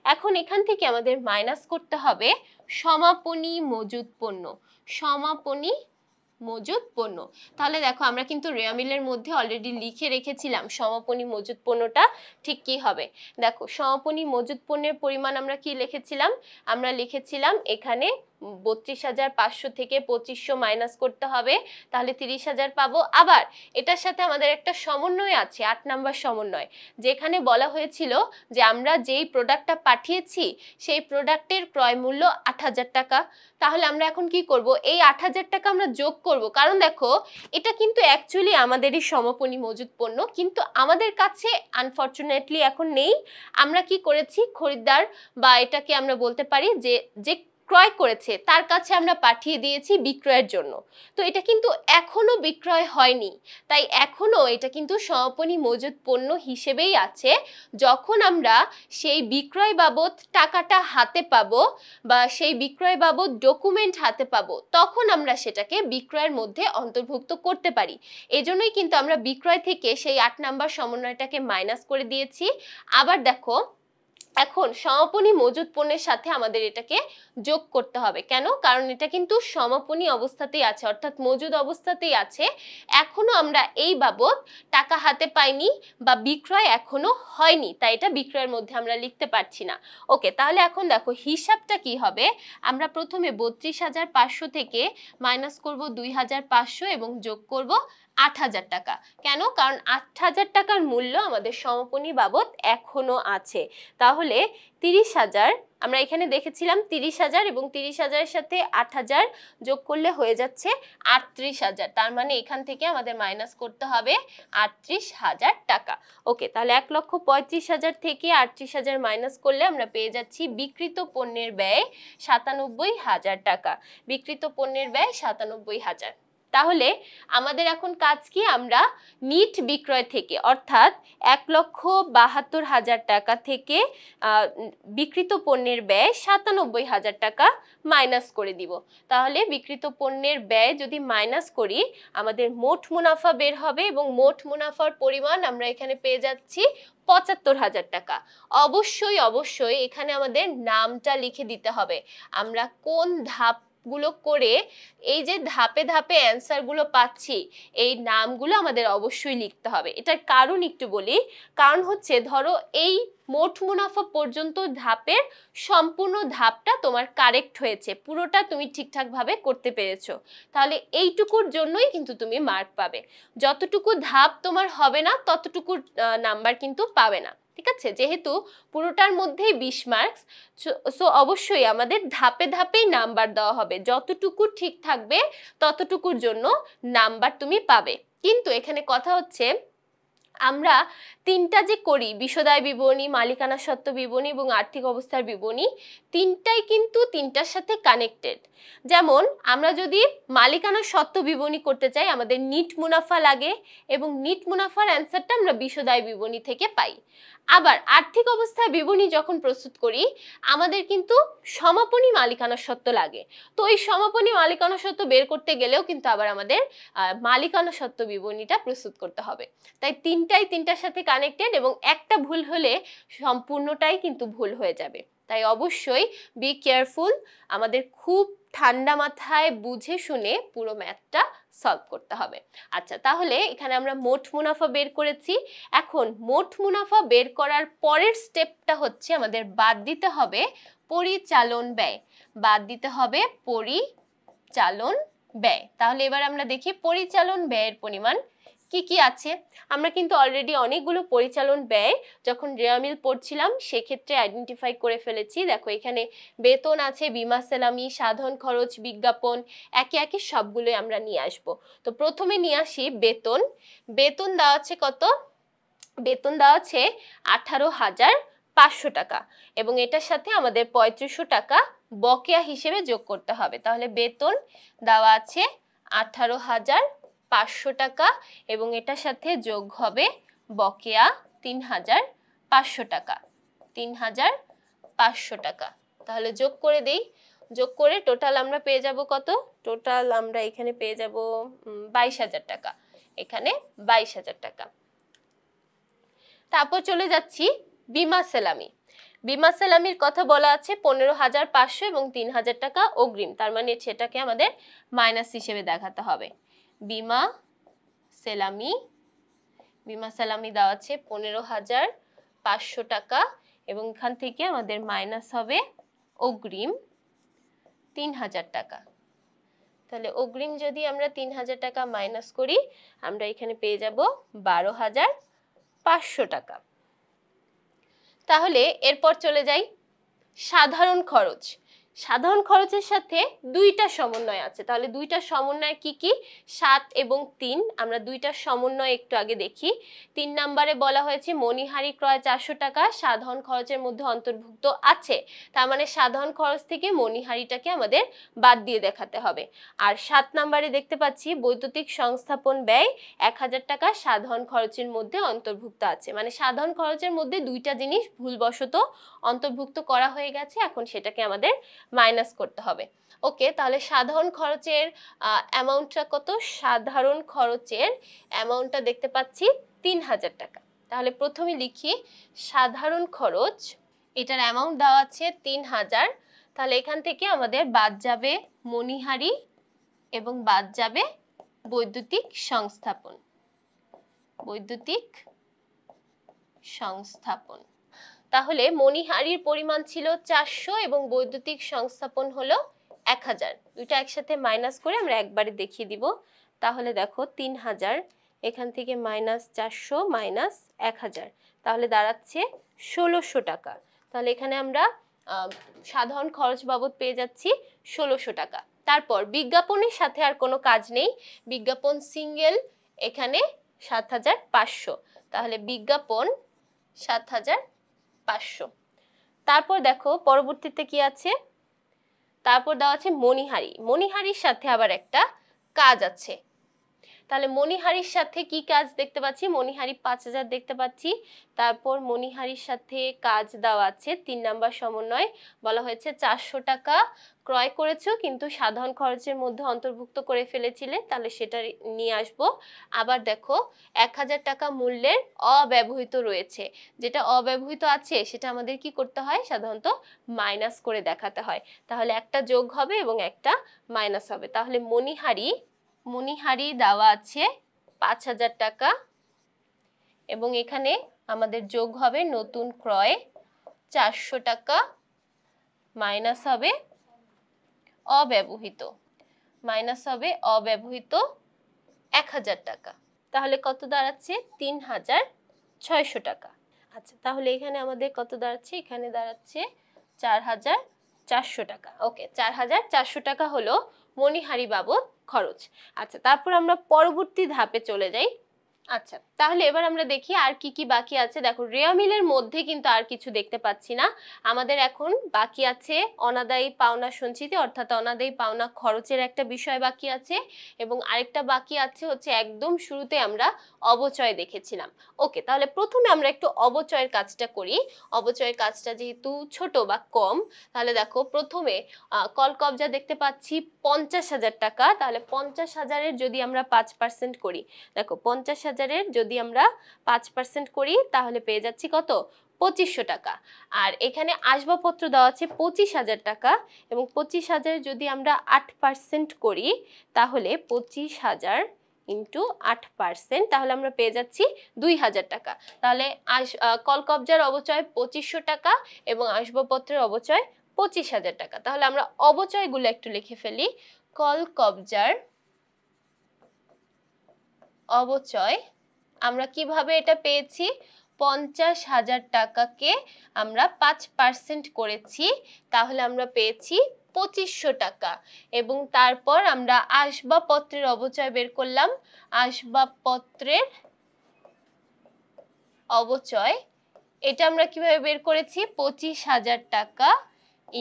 এখন এখান থেকে আমাদের মাইনাস করতে হবে সমাপনী মজুত পণ্য। সমাপনী মজুত পণ্য। তাহলে দেখো আমরা কিন্তু রেওয়া মিলের মধ্যে অলরেডি লিখে রেখেছিলাম সমাপনী মজুত পণ্যটা ঠিক কি হবে। দেখো সমাপনী মজুত পণ্যের পরিমাণ আমরা কি লিখেছিলাম? আমরা লিখেছিলাম এখানে 32,500 থেকে 2500 মাইনাস করতে হবে, তাহলে 30,000 পাবো। আবার এটার সাথে আমাদের একটা সমন্বয় আছে, 8 নাম্বার সমন্বয়, যেখানে বলা হয়েছিল যে আমরা যেই প্রোডাক্টটা পাঠিয়েছি সেই প্রোডাক্টের ক্রয় মূল্য 8,000 টাকা। তাহলে আমরা এখন কি করব? এই 8,000 টাকা আমরা যোগ করব, কারণ দেখো এটা কিন্তু অ্যাকচুয়ালি আমাদেরই সমাপনী মজুত পণ্য, কিন্তু আমাদের কাছে আনফরচুনেটলি এখন নেই। আমরা কি করেছি? খরিদ্দার বা এটাকে আমরা বলতে পারি যে যে ক্রয় করেছে তার কাছে আমরা পাঠিয়ে দিয়েছি বিক্রয়ের জন্য। তো এটা কিন্তু এখনো বিক্রয় হয়নি, তাই এখনো এটা কিন্তু সমাপনী মজুত পণ্য হিসেবেই আছে। যখন আমরা সেই বিক্রয় বাবদ টাকাটা হাতে পাবো বা সেই বিক্রয় বাবদ ডকুমেন্ট হাতে পাবো, তখন আমরা সেটাকে বিক্রয়ের মধ্যে অন্তর্ভুক্ত করতে পারি। এজন্যই কিন্তু আমরা বিক্রয় থেকে সেই 8 নাম্বার সমন্বয়টাকে মাইনাস করে দিয়েছি। আবার দেখো এখন সমাপনী মজুত পণ্যের সাথে আমাদের এটাকে যোগ করতে হবে। কেন? কারণ এটা কিন্তু সমাপনী অবস্থাতেই আছে, অর্থাৎ মজুদ অবস্থাতেই আছে। এখনো আমরা এই বাবদ টাকা হাতে পাইনি বা বিক্রয় এখনো হয়নি, তাই এটা বিক্রয়ের মধ্যে আমরা লিখতে পারছি না। ওকে, তাহলে এখন দেখো হিসাবটা কি হবে? আমরা প্রথমে 32,500 থেকে মাইনাস করব 2,500 এবং যোগ করব 8,000 টাকা। কেন? কারণ 8,000 টাকার মূল্য আমাদের সমাপনী বাবদ এখনো আছে। তাহলে 30,000 আমরা এখানে দেখেছিলাম 30,000 এবং 30,000 এর সাথে 8,000 যোগ করলে হয়ে যাচ্ছে 38,000। তার মানে এখান থেকে আমাদের মাইনাস করতে হবে 38,000 টাকা। ওকে, তাহলে 1,35,000 থেকে 38,000 মাইনাস করলে আমরা পেয়ে যাচ্ছি বিক্রিত পণ্যের ব্যয় 97,000 টাকা। বিক্রিত পণ্যের ব্যয় 97,000। তাহলে আমাদের এখন কাজ কি? আমরা নিট বিক্রয় থেকে অর্থাৎ 1,72,000 টাকা থেকে বিক্রিত পণ্যের ব্যয় 97,000 টাকা মাইনাস করে দিব। তাহলে বিক্রিত পণ্যের ব্যয় যদি মাইনাস করি আমাদের মোট মুনাফা বের হবে, এবং মোট মুনাফার পরিমাণ আমরা এখানে পেয়ে যাচ্ছি 75,000 টাকা। অবশ্যই অবশ্যই এখানে আমাদের নামটা লিখে দিতে হবে। আমরা কোন ধাপগুলো করে এই যে ধাপে ধাপে অ্যান্সার গুলো পাচ্ছি, এই নামগুলো আমাদের অবশ্যই লিখতে হবে। এটার কারণ একটু বলি। কারণ হচ্ছে ধরো এই মোট মুনাফা পর্যন্ত ধাপের সম্পূর্ণ ধাপটা তোমার কারেক্ট হয়েছে, পুরোটা তুমি ঠিকঠাক ভাবে করতে পেরেছো, তাহলে এইটুকুর জন্যই কিন্তু তুমি মার্ক পাবে। যতটুকু ধাপ তোমার হবে না ততটুকু নাম্বার কিন্তু পাবে না। ঠিক আছে? যেহেতু পুরোটার মধ্যেই 20 মার্কস, সো অবশ্যই আমাদের ধাপে ধাপেই নাম্বার দেওয়া হবে। যতটুকু ঠিক থাকবে ততটুকুর জন্য নাম্বার তুমি পাবে। কিন্তু এখানে কথা হচ্ছে আমরা তিনটা যে করি, বিশদায় বিবরণী, মালিকানা সত্ত্ব বিবরণী এবং আর্থিক অবস্থার বিবরণী, তিনটাই কিন্তু তিনটার সাথে কানেক্টেড। যেমন আমরা যদি মালিকানা সত্ত্ব বিবরণী করতে চাই, আমাদের নিট মুনাফা লাগে এবং নিট মুনাফার অ্যান্সারটা আমরা বিশদায় বিবরণী থেকে পাই। আবার আর্থিক অবস্থার বিবরণী যখন প্রস্তুত করি, আমাদের কিন্তু সমাপনী মালিকানা সত্ত্ব লাগে। তো ওই সমাপনী মালিকানা সত্ত্ব বের করতে গেলেও কিন্তু আবার আমাদের মালিকানা সত্ত্ব বিবরণীটা প্রস্তুত করতে হবে। তাই তিনটাই তিনটার সাথে কানেক্টেড এবং একটা ভুল হলে সম্পূর্ণটাই কিন্তু ভুল হয়ে যাবে। তাই অবশ্যই বি কেয়ারফুল, আমাদের খুব ঠান্ডা মাথায় বুঝে শুনে পুরো ম্যাথটা সলভ করতে হবে। আচ্ছা, তাহলে এখানে আমরা মোট মুনাফা বের করেছি। এখন মোট মুনাফা বের করার পরের স্টেপটা হচ্ছে আমাদের বাদ দিতে হবে পরিচালন ব্যয়, বাদ দিতে হবে পরিচালন ব্যয়। তাহলে এবার আমরা দেখি পরিচালন ব্যয়ের পরিমাণ কি কি আছে। আমরা কিন্তু অলরেডি অনেকগুলো পরিচালন ব্যয় যখন রেয়ামিল পড়ছিলাম সেক্ষেত্রে আইডেন্টিফাই করে ফেলেছি। দেখো এখানে বেতন আছে, বিমা সেলামি, সাধারণ খরচ, বিজ্ঞাপন, একে একে সবগুলোই আমরা নিয়ে আসব। তো প্রথমে নিয়ে আসি বেতন। বেতন দেওয়া আছে কত? বেতন দেওয়া আছে 18,500 টাকা এবং এটার সাথে আমাদের 3500 টাকা বকেয়া হিসেবে যোগ করতে হবে। তাহলে বেতন দেওয়া আছে 18,500 টাকা এবং এটার সাথে যোগ হবে বকেয়া 3,500 টাকা, 3,500 টাকা। তাহলে যোগ করে দেই, যোগ করে টোটাল আমরা পেয়ে যাব কত? টোটাল আমরা এখানে পেয়ে যাব 22,000 টাকা, এখানে 22,000 টাকা। তারপর চলে যাচ্ছি বিমা সেলামি। বিমা সেলামির কথা বলা আছে 15,500 এবং 3,000 টাকা অগ্রিম, তার মানে সেটাকে আমাদের মাইনাস হিসেবে দেখাতে হবে। বিমা সেলামি, বিমা সেলামি দেওয়া আছে 15,500 টাকা এবং এখান থেকে আমাদের মাইনাস হবে অগ্রিম 3,000 টাকা। তাহলে অগ্রিম যদি আমরা 3,000 টাকা মাইনাস করি, আমরা এখানে পেয়ে যাব 12,500 টাকা। তাহলে এরপর চলে যাই সাধারণ খরচ। সাধারণ খরচের সাথে দুইটা সমন্বয় আছে, তাহলে দুইটা সমন্বয় কি কি? 7 এবং 3। আমরা দুইটা সমন্বয় একটু আগে দেখি। 3 নম্বরে বলা হয়েছে মণিহারি ক্রয় 400 টাকা সাধারণ খরচের মধ্যে অন্তর্ভুক্ত আছে, তার মানে সাধারণ খরচ থেকে মণিহারিটাকে আমাদের বাদ দিয়ে দেখাতে হবে। আর 7 নম্বরে দেখতে পাচ্ছি বৈদ্যুতিক সংস্থাপন ব্যয় 1,000 টাকা সাধারণ খরচের মধ্যে অন্তর্ভুক্ত আছে, মানে সাধারণ খরচের মধ্যে দুইটা জিনিস ভুলবশত অন্তর্ভুক্ত করা হয়ে গেছে, এখন সেটাকে আমাদের মাইনাস করতে হবে। ওকে, তাহলে সাধারণ খরচের অ্যামাউন্টটা কত? সাধারণ খরচের অ্যামাউন্টটা দেখতে পাচ্ছি 3,000 টাকা। তাহলে প্রথমে লিখি সাধারণ খরচ, এটার অ্যামাউন্ট দেওয়া আছে 3,000। তাহলে এখান থেকে আমাদের বাদ যাবে মণিহারি এবং বাদ যাবে বৈদ্যুতিক সংস্থাপন, বৈদ্যুতিক সংস্থাপন। তাহলে মণিহারির পরিমাণ ছিল 400 এবং বৈদ্যুতিক সংস্থাপন হলো 1,000। দুইটা একসাথে মাইনাস করে আমরা একবারে দেখিয়ে দিব। তাহলে দেখো 3,000, এখান থেকে মাইনাস 400 মাইনাস 1,000, তাহলে দাঁড়াচ্ছে 1,600 টাকা। তাহলে এখানে আমরা সাধারণ খরচ বাবদ পেয়ে যাচ্ছি 1,600 টাকা। তারপর বিজ্ঞাপনের সাথে আর কোনো কাজ নেই, বিজ্ঞাপন সিঙ্গেল, এখানে 7,500। তাহলে বিজ্ঞাপন 7,500। তারপর দেখো পরবর্তীতে কি আছে, তারপর দেওয়া আছে মণিহারি। মণিহারির সাথে আবার একটা কাজ আছে, তাহলে মণিহারির সাথে কি কাজ দেখতে পাচ্ছি? মণিহারি 5,000 দেখতে পাচ্ছি। তারপর মণিহারির সাথে কাজ দেওয়া আছে 3 নাম্বার সমন্বয়, বলা হয়েছে 400 টাকা ক্রয় করেছো কিন্তু সাধারণ খরচের মধ্যে অন্তর্ভুক্ত করে ফেলেছিলে, তাহলে সেটা নিয়ে আসবো। আবার দেখো 1,000 টাকা মূল্যের অব্যবহৃত রয়েছে, যেটা অব্যবহৃত আছে সেটা আমাদের কি করতে হয়? সাধারণত মাইনাস করে দেখাতে হয়। তাহলে একটা যোগ হবে এবং একটা মাইনাস হবে। তাহলে মণিহারি দেওয়া আছে 5,000 টাকা এবং এখানে আমাদের যোগ হবে নতুন ক্রয় 400 টাকা মাইনাস হবে অব্যবহৃত, মাইনাস হবে অব্যবহৃত 1,000 টাকা। তাহলে কত দাঁড়াচ্ছে? 3,600 টাকা। আচ্ছা, তাহলে এখানে আমাদের কত দাঁড়াচ্ছে? এখানে দাঁড়াচ্ছে 4,400 টাকা। ওকে, 4,400 টাকা হলো মণিহারি বাবদ খরচ। আচ্ছা, তারপর আমরা পরবর্তী ধাপে চলে যাই। আচ্ছা, তাহলে এবার আমরা দেখি আর কি কি বাকি আছে। দেখো রেওয়া মিলের মধ্যে কিন্তু আর কিছু দেখতে পাচ্ছি না। আমাদের এখন বাকি আছে অনাদায়ী পাওনা সঞ্চিতি, অর্থাৎ অনাদায়ী পাওনা খরচের একটা বিষয় বাকি আছে, এবং আরেকটা বাকি আছে হচ্ছে একদম শুরুতে আমরা অবচয় দেখেছিলাম। ওকে, তাহলে প্রথমে আমরা একটু অবচয়ের কাজটা করি। অবচয়ের কাজটা যেহেতু ছোট বা কম, তাহলে দেখো প্রথমে কলকবজা দেখতে পাচ্ছি 50,000 টাকা। তাহলে 50,000-এর যদি আমরা 5% করি, দেখো 50,000-এর যদি আমরা 5% করি তাহলে পেয়ে যাচ্ছি কত, 2500 টাকা। আর এখানে আসবাবপত্র দেওয়া আছে 25,000 টাকা, এবং 25,000 যদি আমরা 8% করি তাহলে 25,000 ইন্টু 8%, তাহলে আমরা পেয়ে যাচ্ছি 2,000 টাকা। তাহলে কলকবজার অবচয় 2500 টাকা এবং আসবাবপত্রের অবচয় 25,000 টাকা। তাহলে আমরা অবচয়গুলো একটু লিখে ফেলি। কলকবজার অবচয় আমরা কিভাবে এটা পেয়েছি, 50,000 টাকাকে আমরা 5% করেছি, তাহলে আমরা পেয়েছি 2500 টাকা। এবং তারপর আমরা আসবাবপত্রের অবচয় বের করলাম। আসবাবপত্রের অবচয় এটা আমরা কিভাবে বের করেছি, 25,000 টাকা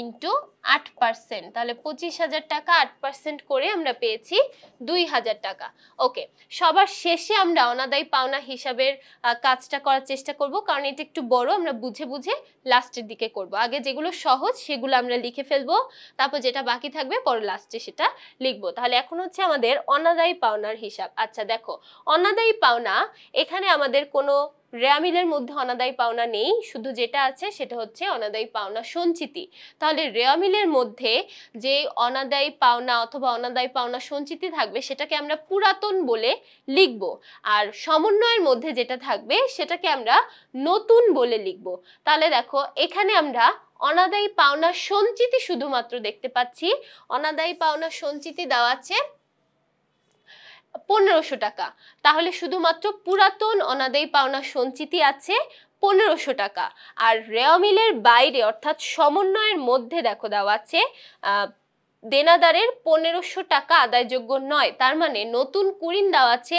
ইন্টু 8%, তাহলে 25,000 টাকা 8% করে আমরা পেয়েছি 2,000 টাকা। ওকে, সবার শেষে আমরা অনাদায়ী পাওনা হিসাবের কাজটা করার চেষ্টা করব, কারণ এটা একটু বড়, আমরা বুঝে বুঝে লাস্টের দিকে করব। আগে যেগুলো সহজ সেগুলো আমরা লিখে ফেলবো, তারপর যেটা বাকি থাকবে পরে লাস্টে সেটা লিখবো। তাহলে এখন হচ্ছে আমাদের অনাদায়ী পাওনার হিসাব। আচ্ছা দেখো, অনাদায়ী পাওনা এখানে আমাদের কোনো রেওয়া মিলের মধ্যে অনাদায়ী পাওনা নেই, শুধু যেটা আছে সেটা হচ্ছে অনাদায়ী পাওনা সঞ্চিতি। তাহলে রেওয়া মিলের মধ্যে যে অনাদায়ী পাওনা অথবা অনাদায়ী পাওনা সঞ্চিতি থাকবে সেটাকে আমরা পুরাতন বলে লিখব, আর সমন্বয়ের মধ্যে যেটা থাকবে সেটাকে আমরা নতুন বলে লিখব। তাহলে দেখো এখানে আমরা অনাদায়ী পাওনা সঞ্চিতি শুধুমাত্র দেখতে পাচ্ছি। অনাদায়ী পাওনা সঞ্চিতি দেওয়া আছে 1500 টাকা। তাহলে শুধুমাত্র পুরাতন অনাদায়ী পাওনা সঞ্চিতি আছে 1500 টাকা। আর রেওয়া মিলের বাইরে অর্থাৎ সমন্বয়ের মধ্যে দেখো দেওয়া আছে দেনাদারের 1500 টাকা আদায়যোগ্য নয়, তার মানে নতুন কুড়িন দেওয়া আছে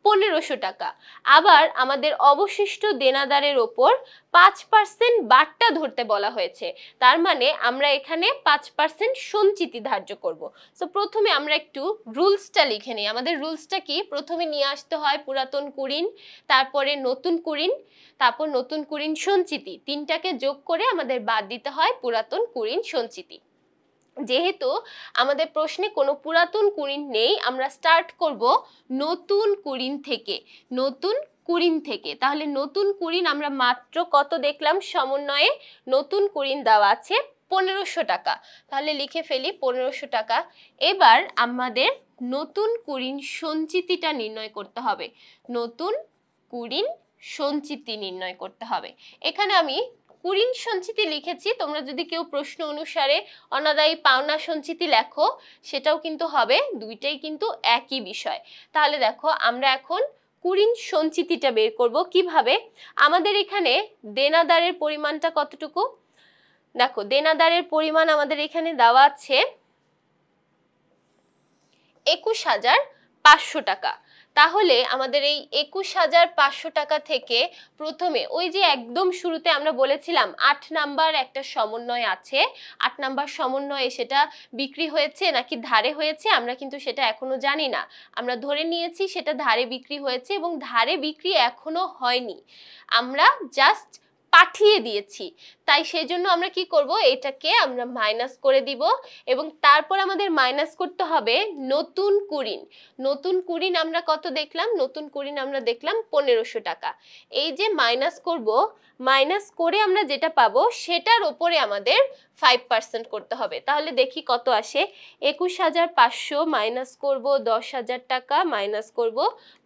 1500 টাকা। আবার আমাদের অবশিষ্ট দেনাদারের ওপর 5% বাট্টা ধরতে বলা হয়েছে, তার মানে আমরা এখানে 5% সঞ্চিতি ধার্য করব। সো প্রথমে আমরা একটু রুলসটা লিখে নিই। আমাদের রুলসটা কি, প্রথমে নিয়ে আসতে হয় পুরাতন কুড়িন, তারপরে নতুন কুড়িন, তারপর নতুন কুড়িন সঞ্চিতি, তিনটাকে যোগ করে আমাদের বাদ দিতে হয় পুরাতন কুড়িন সঞ্চিতি। যেহেতু আমাদের প্রশ্নে কোনো পুরাতন কুড়িন নেই, আমরা স্টার্ট করব নতুন কুড়িন থেকে। নতুন কুড়িন থেকে, তাহলে নতুন কুড়িন আমরা মাত্র কত দেখলাম, সমন্বয়ে নতুন কুড়িন দেওয়া আছে 1500 টাকা, তাহলে লিখে ফেলি 1500 টাকা। এবার আমাদের নতুন কুড়িন সঞ্চিতিটা নির্ণয় করতে হবে। নতুন কুড়িন সঞ্চিতি নির্ণয় করতে হবে। এখানে আমি কুড়িন সঞ্চিতি লিখেছি, তোমরা যদি কেউ প্রশ্ন অনুসারে অনাদায়ী পাওনা সঞ্চিতি লেখো সেটাও কিন্তু হবে, দুইটাই কিন্তু একই বিষয়। তাহলে দেখো আমরা এখন কুড়িন সঞ্চিতিটা বের করব কিভাবে। আমাদের এখানে দেনাদারের পরিমাণটা কতটুকু, দেখো দেনাদারের পরিমাণ আমাদের এখানে দেওয়া আছে 21,500 টাকা। তাহলে আমাদের এই 21,500 টাকা থেকে প্রথমে ওই যে একদম শুরুতে আমরা বলেছিলাম 8 নাম্বার একটা সমন্বয় আছে, 8 নাম্বার সমন্বয়ে সেটা বিক্রি হয়েছে নাকি ধারে হয়েছে আমরা কিন্তু সেটা এখনো জানি না। আমরা ধরে নিয়েছি সেটা ধারে বিক্রি হয়েছে, এবং ধারে বিক্রি এখনো হয়নি, আমরা জাস্ট পাঠিয়ে দিয়েছি। তাই সেই জন্য আমরা কি করব, এটাকে আমরা মাইনাস করে দিব, এবং তারপর আমাদের মাইনাস করতে হবে নতুন কুড়িন। নতুন কুড়িন আমরা কত দেখলাম, নতুন কুড়িন আমরা দেখলাম 1500 টাকা। এই যে মাইনাস করব, মাইনাস করে আমরা যেটা পাবো সেটার উপরে আমাদের 5% করতে হবে। তাহলে দেখি কত আসে, 21,500 মাইনাস করব 10,000 টাকা, মাইনাস করব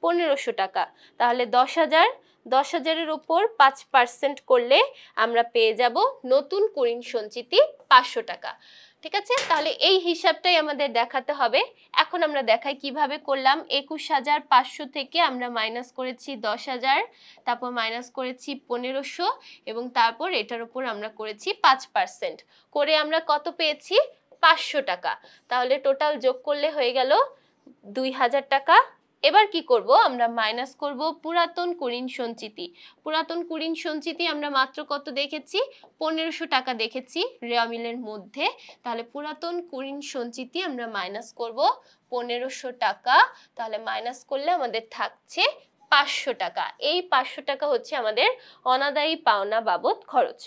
1500 টাকা, তাহলে 10,000-10,000-এর উপর 5% করলে আমরা পেয়ে যাব নতুন কুড়িন সঞ্চিতি 500 টাকা। ঠিক আছে, তাহলে এই হিসাবটাই আমাদের দেখাতে হবে। এখন আমরা দেখাই কিভাবে করলাম। 21,500 থেকে আমরা মাইনাস করেছি 10,000, তারপর মাইনাস করেছি 1500, এবং তারপর এটার উপর আমরা করেছি 5% করে আমরা কত পেয়েছি, 500 টাকা। তাহলে টোটাল যোগ করলে হয়ে গেল 2,000 টাকা এবার কি করব, আমরা মাইনাস করব পুরাতন কুরিন সঞ্চিতি। পুরাতন কুরিন সঞ্চিতি আমরা মাত্র কত দেখেছি, 1500 টাকা দেখেছি রেওয়া মিলের মধ্যে। তাহলে পুরাতন কুরিন সঞ্চিতি আমরা মাইনাস করব 1500 টাকা। তাহলে মাইনাস করলে আমাদের থাকছে 500 টাকা। এই 500 টাকা হচ্ছে আমাদের অনাদায়ী পাওনা বাবদ খরচ।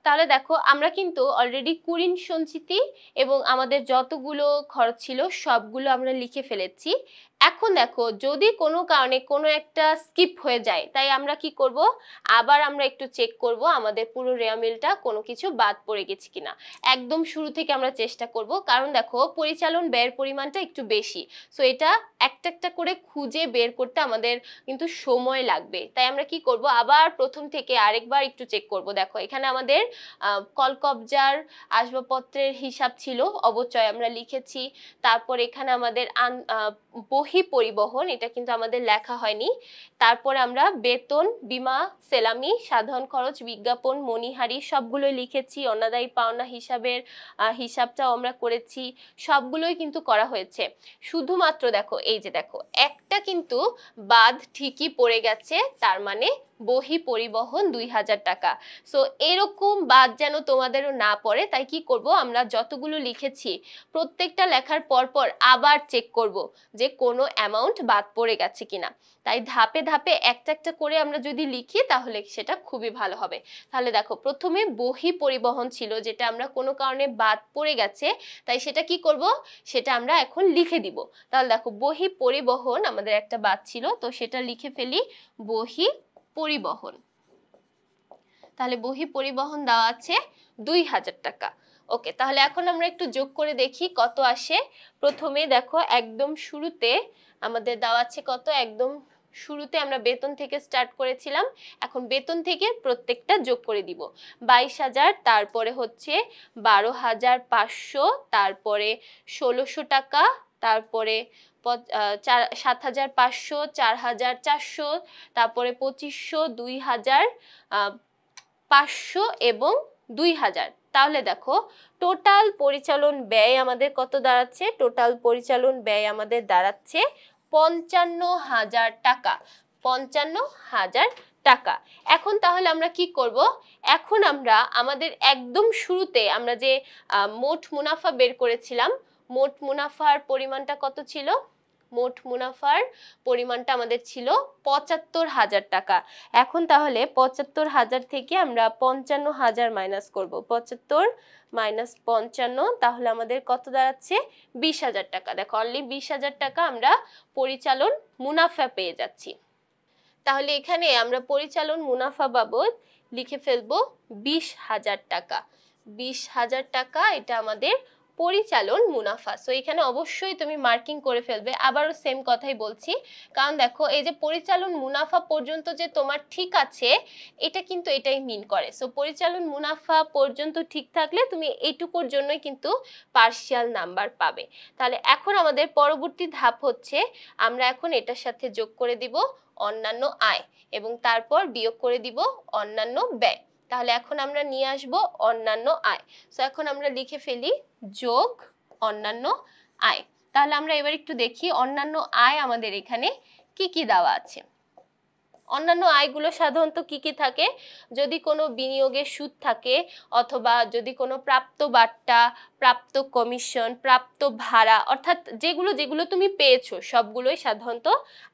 তাহলে দেখো আমরা কিন্তু অলরেডি কুরিন সঞ্চিতি এবং আমাদের যতগুলো খরচ ছিল সবগুলো আমরা লিখে ফেলেছি। এখন দেখো যদি কোনো কারণে কোনো একটা স্কিপ হয়ে যায়, তাই আমরা কি করব, আবার আমরা একটু চেক করব আমাদের পুরো রেওয়া মিলটা কোনো কিছু বাদ পড়ে গেছে কিনা। একদম শুরু থেকে আমরা চেষ্টা করব, কারণ দেখো পরিচালন ব্যয়ের পরিমাণটা একটু বেশি, সো এটা একটা একটা করে খুঁজে বের করতে আমাদের কিন্তু সময় লাগবে। তাই আমরা কি করব, আবার প্রথম থেকে আরেকবার একটু চেক করব। দেখো এখানে আমাদের কলকবজার আসবাবপত্রের হিসাব ছিল, অবচয় আমরা লিখেছি। তারপর এখানে আমাদের বহি পরিবহন, এটা কিন্তু আমাদের লেখা হয়নি। তারপরে আমরা বেতন, বীমা, সেলামি, সাধারণ খরচ, বিজ্ঞাপন, মণিহারি সবগুলোই লিখেছি। অনাদায়ী পাওনা হিসাবটাও আমরা করেছি, সবগুলোই কিন্তু করা হয়েছে। শুধুমাত্র দেখো এই যে দেখো একটা কিন্তু বাদ ঠিকই পড়ে গেছে, তার মানে বহি পরিবহন 2000 টাকা। সো এরকম বাদ যেন তোমাদেরও না পড়ে, তাই কি করব, আমরা যতগুলো লিখেছি প্রত্যেকটা লেখার পরপর আবার চেক করব যে কোনো অ্যামাউন্ট বাদ পড়ে গেছে কিনা। তাই ধাপে ধাপে একটা একটা করে আমরা যদি লিখি তাহলে সেটা খুবই ভালো হবে। তাহলে দেখো প্রথমে বহি পরিবহন ছিল, যেটা আমরা কোনো কারণে বাদ পড়ে গেছে, তাই সেটা কি করব, সেটা আমরা এখন লিখে দিব। তাহলে দেখো বহি পরিবহন আমাদের একটা বাদ ছিল, তো সেটা লিখে ফেলি, বহি পরিবহন। তাহলে বহি পরিবহন দেওয়া আছে 2000 টাকা। ওকে, তাহলে এখন আমরা একটু যোগ করে দেখি কত আসে। প্রথমে দেখো একদম শুরুতে আমাদের দেওয়া আছে কত, একদম শুরুতে আমরা বেতন থেকে স্টার্ট করেছিলাম, এখন বেতন থেকে প্রত্যেকটা যোগ করে দিব। 22,000, তারপরে হচ্ছে 12,500, তারপরে 1600 টাকা, তারপরে 7,500, 4,400, তারপরে 2500, 2,500 এবং 2,000। তাহলে দেখো টোটাল পরিচালন ব্যয় আমাদের কত দাঁড়াচ্ছে, টোটাল পরিচালন ব্যয় আমাদের দাঁড়াচ্ছে 55,000 টাকা। 55,000 টাকা। এখন তাহলে আমরা কি করব, এখন আমরা আমাদের একদম শুরুতে আমরা যে মোট মুনাফা বের করেছিলাম, মোট মুনাফার পরিমাণটা কত ছিল, মোট মুনাফার পরিমাণটা আমাদের ছিল 75,000 টাকা। এখন তাহলে 75,000 থেকে আমরা 55,000 মাইনাস করব, 75 মাইনাস 55, তাহলে আমাদের কত দাঁড়াচ্ছে 20,000 টাকা। দেখো অনলি 20,000 টাকা আমরা পরিচালন মুনাফা পেয়ে যাচ্ছি। তাহলে এখানে আমরা পরিচালন মুনাফা বাবদ লিখে ফেলবো 20,000 টাকা। 20,000 টাকা এটা আমাদের পরিচালন মুনাফা। সো এখানে অবশ্যই তুমি মার্কিং করে ফেলবে। আবারও সেম কথাই বলছি, কারণ দেখো এই যে পরিচালন মুনাফা পর্যন্ত যে তোমার ঠিক আছে, এটা কিন্তু এটাই মিন করে। সো পরিচালন মুনাফা পর্যন্ত ঠিক থাকলে তুমি এইটুকুর জন্যই কিন্তু পার্শিয়াল নাম্বার পাবে। তাহলে এখন আমাদের পরবর্তী ধাপ হচ্ছে, আমরা এখন এটার সাথে যোগ করে দিব অন্যান্য আয় এবং তারপর বিয়োগ করে দিব অন্যান্য ব্যয়। তাহলে এখন আমরা নিয়ে আসব অন্যান্য আয়। সো এখন আমরা লিখে ফেলি যোগ অন্যান্য আয়। তাহলে আমরা এবার একটু দেখি অন্যান্য আয় আমাদের এখানে কি কি দেওয়া আছে। অন্যান্য আয়গুলো সাধারণত কি কি থাকে, যদি কোনো বিনিয়োগের সুদ থাকে, অথবা যদি কোনো প্রাপ্ত বাট্টা, প্রাপ্ত কমিশন, প্রাপ্ত ভাড়া, অর্থাৎ যেগুলো যেগুলো তুমি পেয়েছো সবগুলোই সাধারণত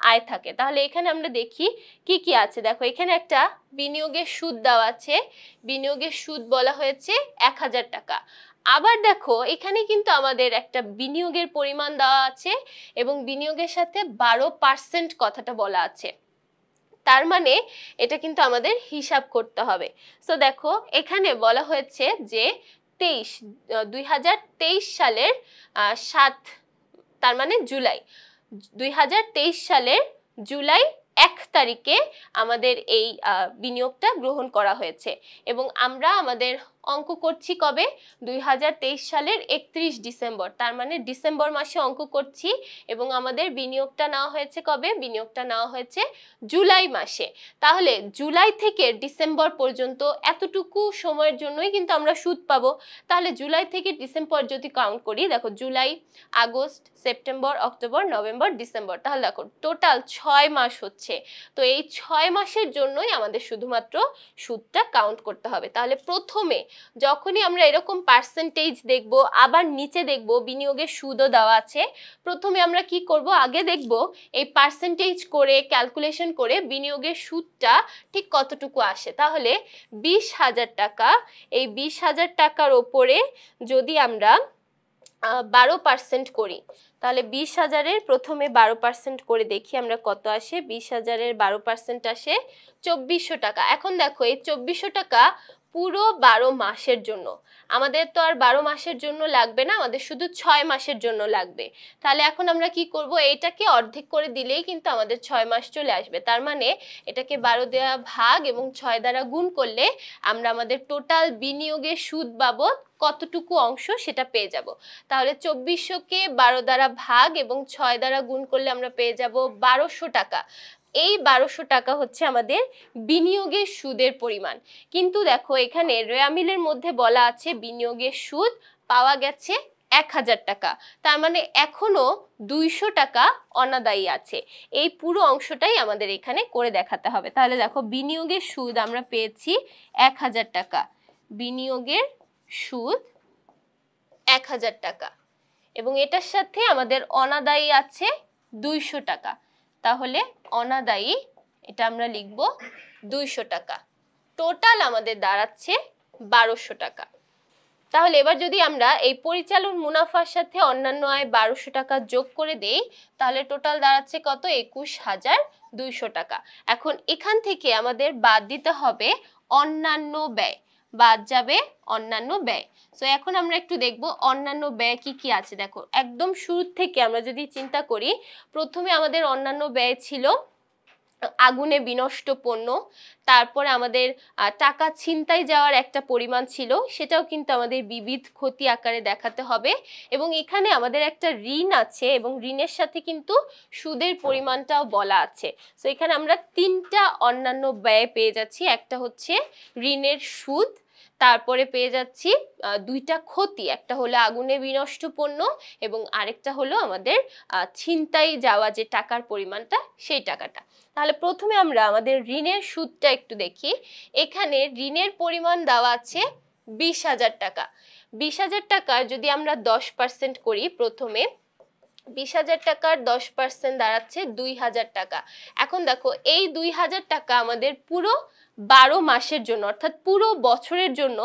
আয় থাকে। তাহলে এখানে আমরা দেখি কি কি আছে। দেখো এখানে একটা বিনিয়োগের সুদ দেওয়া আছে, বিনিয়োগের সুদ বলা হয়েছে 1,000 টাকা। আবার দেখো এখানে কিন্তু আমাদের একটা বিনিয়োগের পরিমাণ দেওয়া আছে এবং বিনিয়োগের সাথে 12% কথাটা বলা আছে, তার মানে এটা কিন্তু আমাদের হিসাব করতে হবে। সো দেখো এখানে বলা হয়েছে যে 2023 সালের 7, তার মানে জুলাই, 2023 সালের জুলাই 1 তারিখে আমাদের এই বিনিয়োগটা গ্রহণ করা হয়েছে এবং আমরা আমাদের অঙ্ক করছি কবে? 2023 সালের 31 ডিসেম্বর, তার মানে ডিসেম্বর মাসে অঙ্ক করছি এবং আমাদের বিনিয়োগটা নেওয়া হয়েছে কবে? বিনিয়োগটা নেওয়া হয়েছে জুলাই মাসে। তাহলে জুলাই থেকে ডিসেম্বর পর্যন্ত এতটুকু সময়ের জন্যই কিন্তু আমরা সুদ পাবো। তাহলে জুলাই থেকে ডিসেম্বর যদি কাউন্ট করি, দেখো July, August, September, October, November, December, তাহলে দেখো টোটাল 6 মাস হচ্ছে। তো এই 6 মাসের জন্যই আমাদের শুধুমাত্র সুদটা কাউন্ট করতে হবে। তাহলে প্রথমে যখনই আমরা এরকম পার্সেন্টেজ দেখব, আবার নিচে দেখব বিনিয়োগের সুদও দেওয়া আছে, প্রথমে আমরা কি করব? আগে দেখব এই পার্সেন্টেজ করে ক্যালকুলেশন করে বিনিয়োগের সুদটা ঠিক কতটুকু আসে। তাহলে 20,000 টাকা, এই 20,000 টাকার ওপরে যদি আমরা 12% করি, তাহলে 20,000-এর প্রথমে 12% করে দেখি আমরা কত আসে। 20,000-এর 12% আসে 2400 টাকা। এখন দেখো এই 2400 টাকা পুরো 12 মাসের জন্য, আমাদের তো আর 12 মাসের জন্য লাগবে না, আমাদের শুধু 6 মাসের জন্য লাগবে। তাহলে এখন আমরা কি করব? এইটাকে অর্ধেক করে দিলেই কিন্তু আমাদের 6 মাস চলে আসবে। তার মানে এটাকে 12 দেওয়া ভাগ এবং 6 দ্বারা গুণ করলে আমরা আমাদের টোটাল বিনিয়োগের সুদ বাবদ কতটুকু অংশ সেটা পেয়ে যাব। তাহলে 2400-কে 12 দ্বারা ভাগ এবং 6 দ্বারা গুণ করলে আমরা পেয়ে যাব 1200 টাকা। এই 1200 টাকা হচ্ছে আমাদের বিনিয়োগের সুদের পরিমাণ। কিন্তু দেখো এখানে রেয়ামিলের মধ্যে বলা আছে বিনিয়োগের সুদ পাওয়া গেছে 1000 টাকা, তার মানে এখনো 200 টাকা অনাদায়ী আছে। এই পুরো অংশটাই আমাদের এখানে করে দেখাতে হবে। তাহলে দেখো বিনিয়োগের সুদ আমরা পেয়েছি 1000 টাকা, বিনিয়োগের সুদ 1000 টাকা এবং এটার সাথে আমাদের অনাদায়ী আছে 200 টাকা। তাহলে অনাদায়ী এটা আমরা লিখব 200 টাকা। টোটাল আমাদের দাঁড়াচ্ছে 1200 টাকা। তাহলে এবার যদি আমরা এই পরিচালন মুনাফার সাথে অন্যান্য আয় 1200 টাকা যোগ করে দেই, তাহলে টোটাল দাঁড়াচ্ছে কত? 21,200 টাকা। এখন এখান থেকে আমাদের বাদ দিতে হবে অন্যান্য ব্যয়, বাদ যাবে অন্যান্য ব্যয়। সো এখন আমরা একটু দেখব অন্যান্য ব্যয় কি কি আছে। দেখো একদম শুরু থেকে আমরা যদি চিন্তা করি, প্রথমে আমাদের অন্যান্য ব্যয় ছিল আগুনে বিনষ্ট পণ্য, তারপরে আমাদের টাকা ছিনতাই যাওয়ার একটা পরিমাণ ছিল, সেটাও কিন্তু আমাদের বিবিধ ক্ষতি আকারে দেখাতে হবে। এবং এখানে আমাদের একটা ঋণ আছে এবং ঋণের সাথে কিন্তু সুদের পরিমাণটাও বলা আছে। সো এখানে আমরা 3টা অন্যান্য ব্যয় পেয়ে যাচ্ছি। একটা হচ্ছে ঋণের সুদ, তারপরে পেয়ে যাচ্ছি 2টা ক্ষতি, একটা হলো আগুনে বিনষ্ট পণ্য এবং আরেকটা হলো আমাদের ছিনতাই যাওয়া যে টাকার পরিমাণটা, সেই টাকাটা। তাহলে প্রথমে আমরা আমাদের ঋণের সুদটা একটু দেখি। এখানে ঋণের পরিমাণ দেওয়া আছে 20,000 টাকা। 20,000 টাকার যদি আমরা 10% করি, প্রথমে 20,000 টাকার 10% দাঁড়াচ্ছে 2,000 টাকা। এখন দেখো এই 2,000 টাকা আমাদের পুরো 12 মাসের জন্য, অর্থাৎ পুরো বছরের জন্য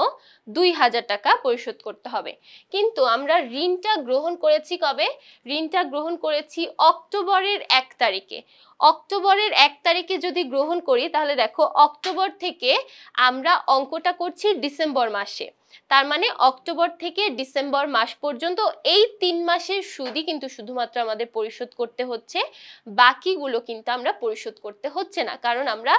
2,000 টাকা পরিশোধ করতে হবে। কিন্তু আমরা ঋণটা গ্রহণ করেছি কবে? ঋণটা গ্রহণ করেছি অক্টোবরের 1 তারিখে। অক্টোবরের 1 তারিখে যদি গ্রহণ করি, তাহলে দেখো অক্টোবর থেকে আমরা অঙ্কটা করছি ডিসেম্বর মাসে, তার মানে অক্টোবর থেকে ডিসেম্বর মাস পর্যন্ত এই 3 মাসের সুদই কিন্তু শুধুমাত্র আমাদের পরিশোধ করতে হচ্ছে, বাকিগুলো কিন্তু আমরা পরিশোধ করতে হচ্ছে না, কারণ আমরা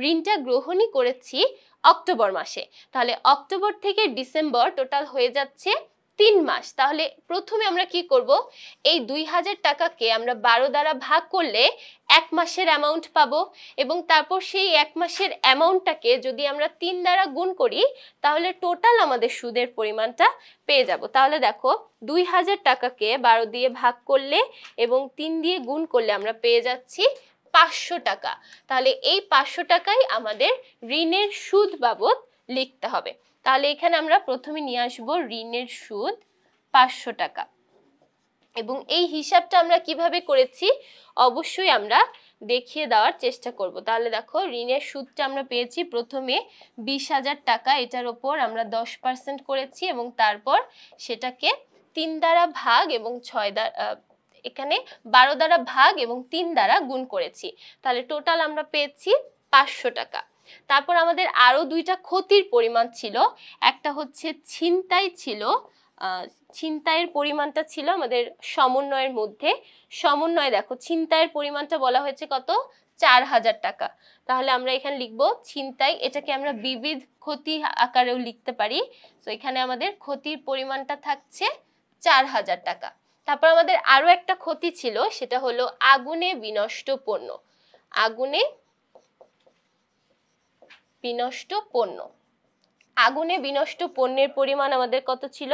ঋণটা গ্রহণই করেছি অক্টোবর মাসে। তাহলে অক্টোবর থেকে ডিসেম্বর টোটাল হয়ে যাচ্ছে 3 মাস। তাহলে প্রথমে আমরা কি করব? এই 2,000 টাকাকে আমরা 12 দ্বারা ভাগ করলে 1 মাসের অ্যামাউন্ট পাবো এবং তারপর সেই 1 মাসের অ্যামাউন্টটাকে যদি আমরা 3 দ্বারা গুণ করি, তাহলে টোটাল আমাদের সুদের পরিমাণটা পেয়ে যাব। তাহলে দেখো 2,000 টাকাকে 12 দিয়ে ভাগ করলে এবং 3 দিয়ে গুণ করলে আমরা পেয়ে যাচ্ছি 500 টাকা। তাহলে এই 500 টাকাই আমাদের ঋণের সুদ বাবদ লিখতে হবে। তাহলে এখানে আমরা প্রথমে নিয়ে আসব ঋণের সুদ 500 টাকা এবং এই হিসাবটা আমরা কিভাবে করেছি অবশ্যই আমরা দেখিয়ে দেওয়ার চেষ্টা করব। তাহলে দেখো ঋণের সুদটা আমরা পেয়েছি প্রথমে 20,000 টাকা, এটার ওপর আমরা 10% করেছি এবং তারপর সেটাকে 3 দ্বারা ভাগ এবং 6 দ্বারা এখানে 12 দ্বারা ভাগ এবং 3 দ্বারা গুণ করেছি। তাহলে টোটাল আমরা পেয়েছি 500 টাকা। তারপর আমাদের আরো 2টা ক্ষতির পরিমাণ ছিল, একটা হচ্ছে ছিনতাই ছিল ছিনতাইয়ের পরিমাণটা ছিল আমাদের সমন্বয়ের মধ্যে। সমন্বয় দেখো ছিনতাইয়ের পরিমাণটা বলা হয়েছে কত, 4000 টাকা। তাহলে আমরা এখানে লিখবো ছিনতাই, এটাকে আমরা বিবিধ ক্ষতি আকারেও লিখতে পারি। তো এখানে আমাদের ক্ষতির পরিমাণটা থাকছে 4000 টাকা। তারপর আমাদের আরো একটা ক্ষতি ছিল, সেটা হলো আগুনে বিনষ্ট পণ্য। আগুনে বিনষ্ট পণ্য, আগুনে বিনষ্ট পণ্যের পরিমাণ আমাদের কত ছিল,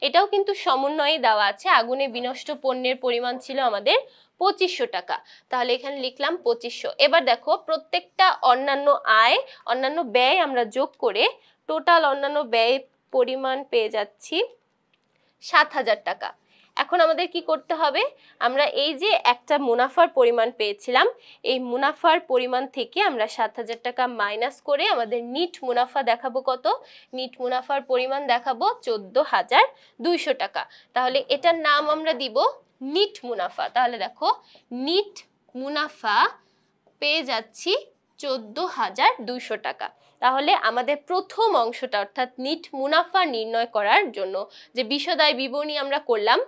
এটাও কিন্তু সমন্বয়ে দেওয়া আছে। আগুনে বিনষ্ট পণ্যের পরিমাণ ছিল আমাদের 2500 টাকা। তাহলে এখানে লিখলাম 2500। এবার দেখো প্রত্যেকটা অন্যান্য আয় অন্যান্য ব্যয় আমরা যোগ করে টোটাল অন্যান্য ব্যয় পরিমাণ পেয়ে যাচ্ছি 7000 টাকা। এখন আমাদের কি করতে হবে, আমরা এই যে একটা মুনাফার পরিমাণ পেয়েছিলাম, এই মুনাফার পরিমাণ থেকে আমরা 7000 টাকা মাইনাস করে আমাদের নিট মুনাফা দেখাবো কত, নিট মুনাফার পরিমাণ দেখাবো 14200 টাকা। তাহলে এটার নাম আমরা দিব নিট মুনাফা। তাহলে দেখো নিট মুনাফা পেয়ে যাচ্ছি 14200 টাকা। তাহলে আমাদের প্রথম অংশটা অর্থাৎ নিট মুনাফা নির্ণয় করার জন্য যে বিশদায় বিবরণী আমরা করলাম,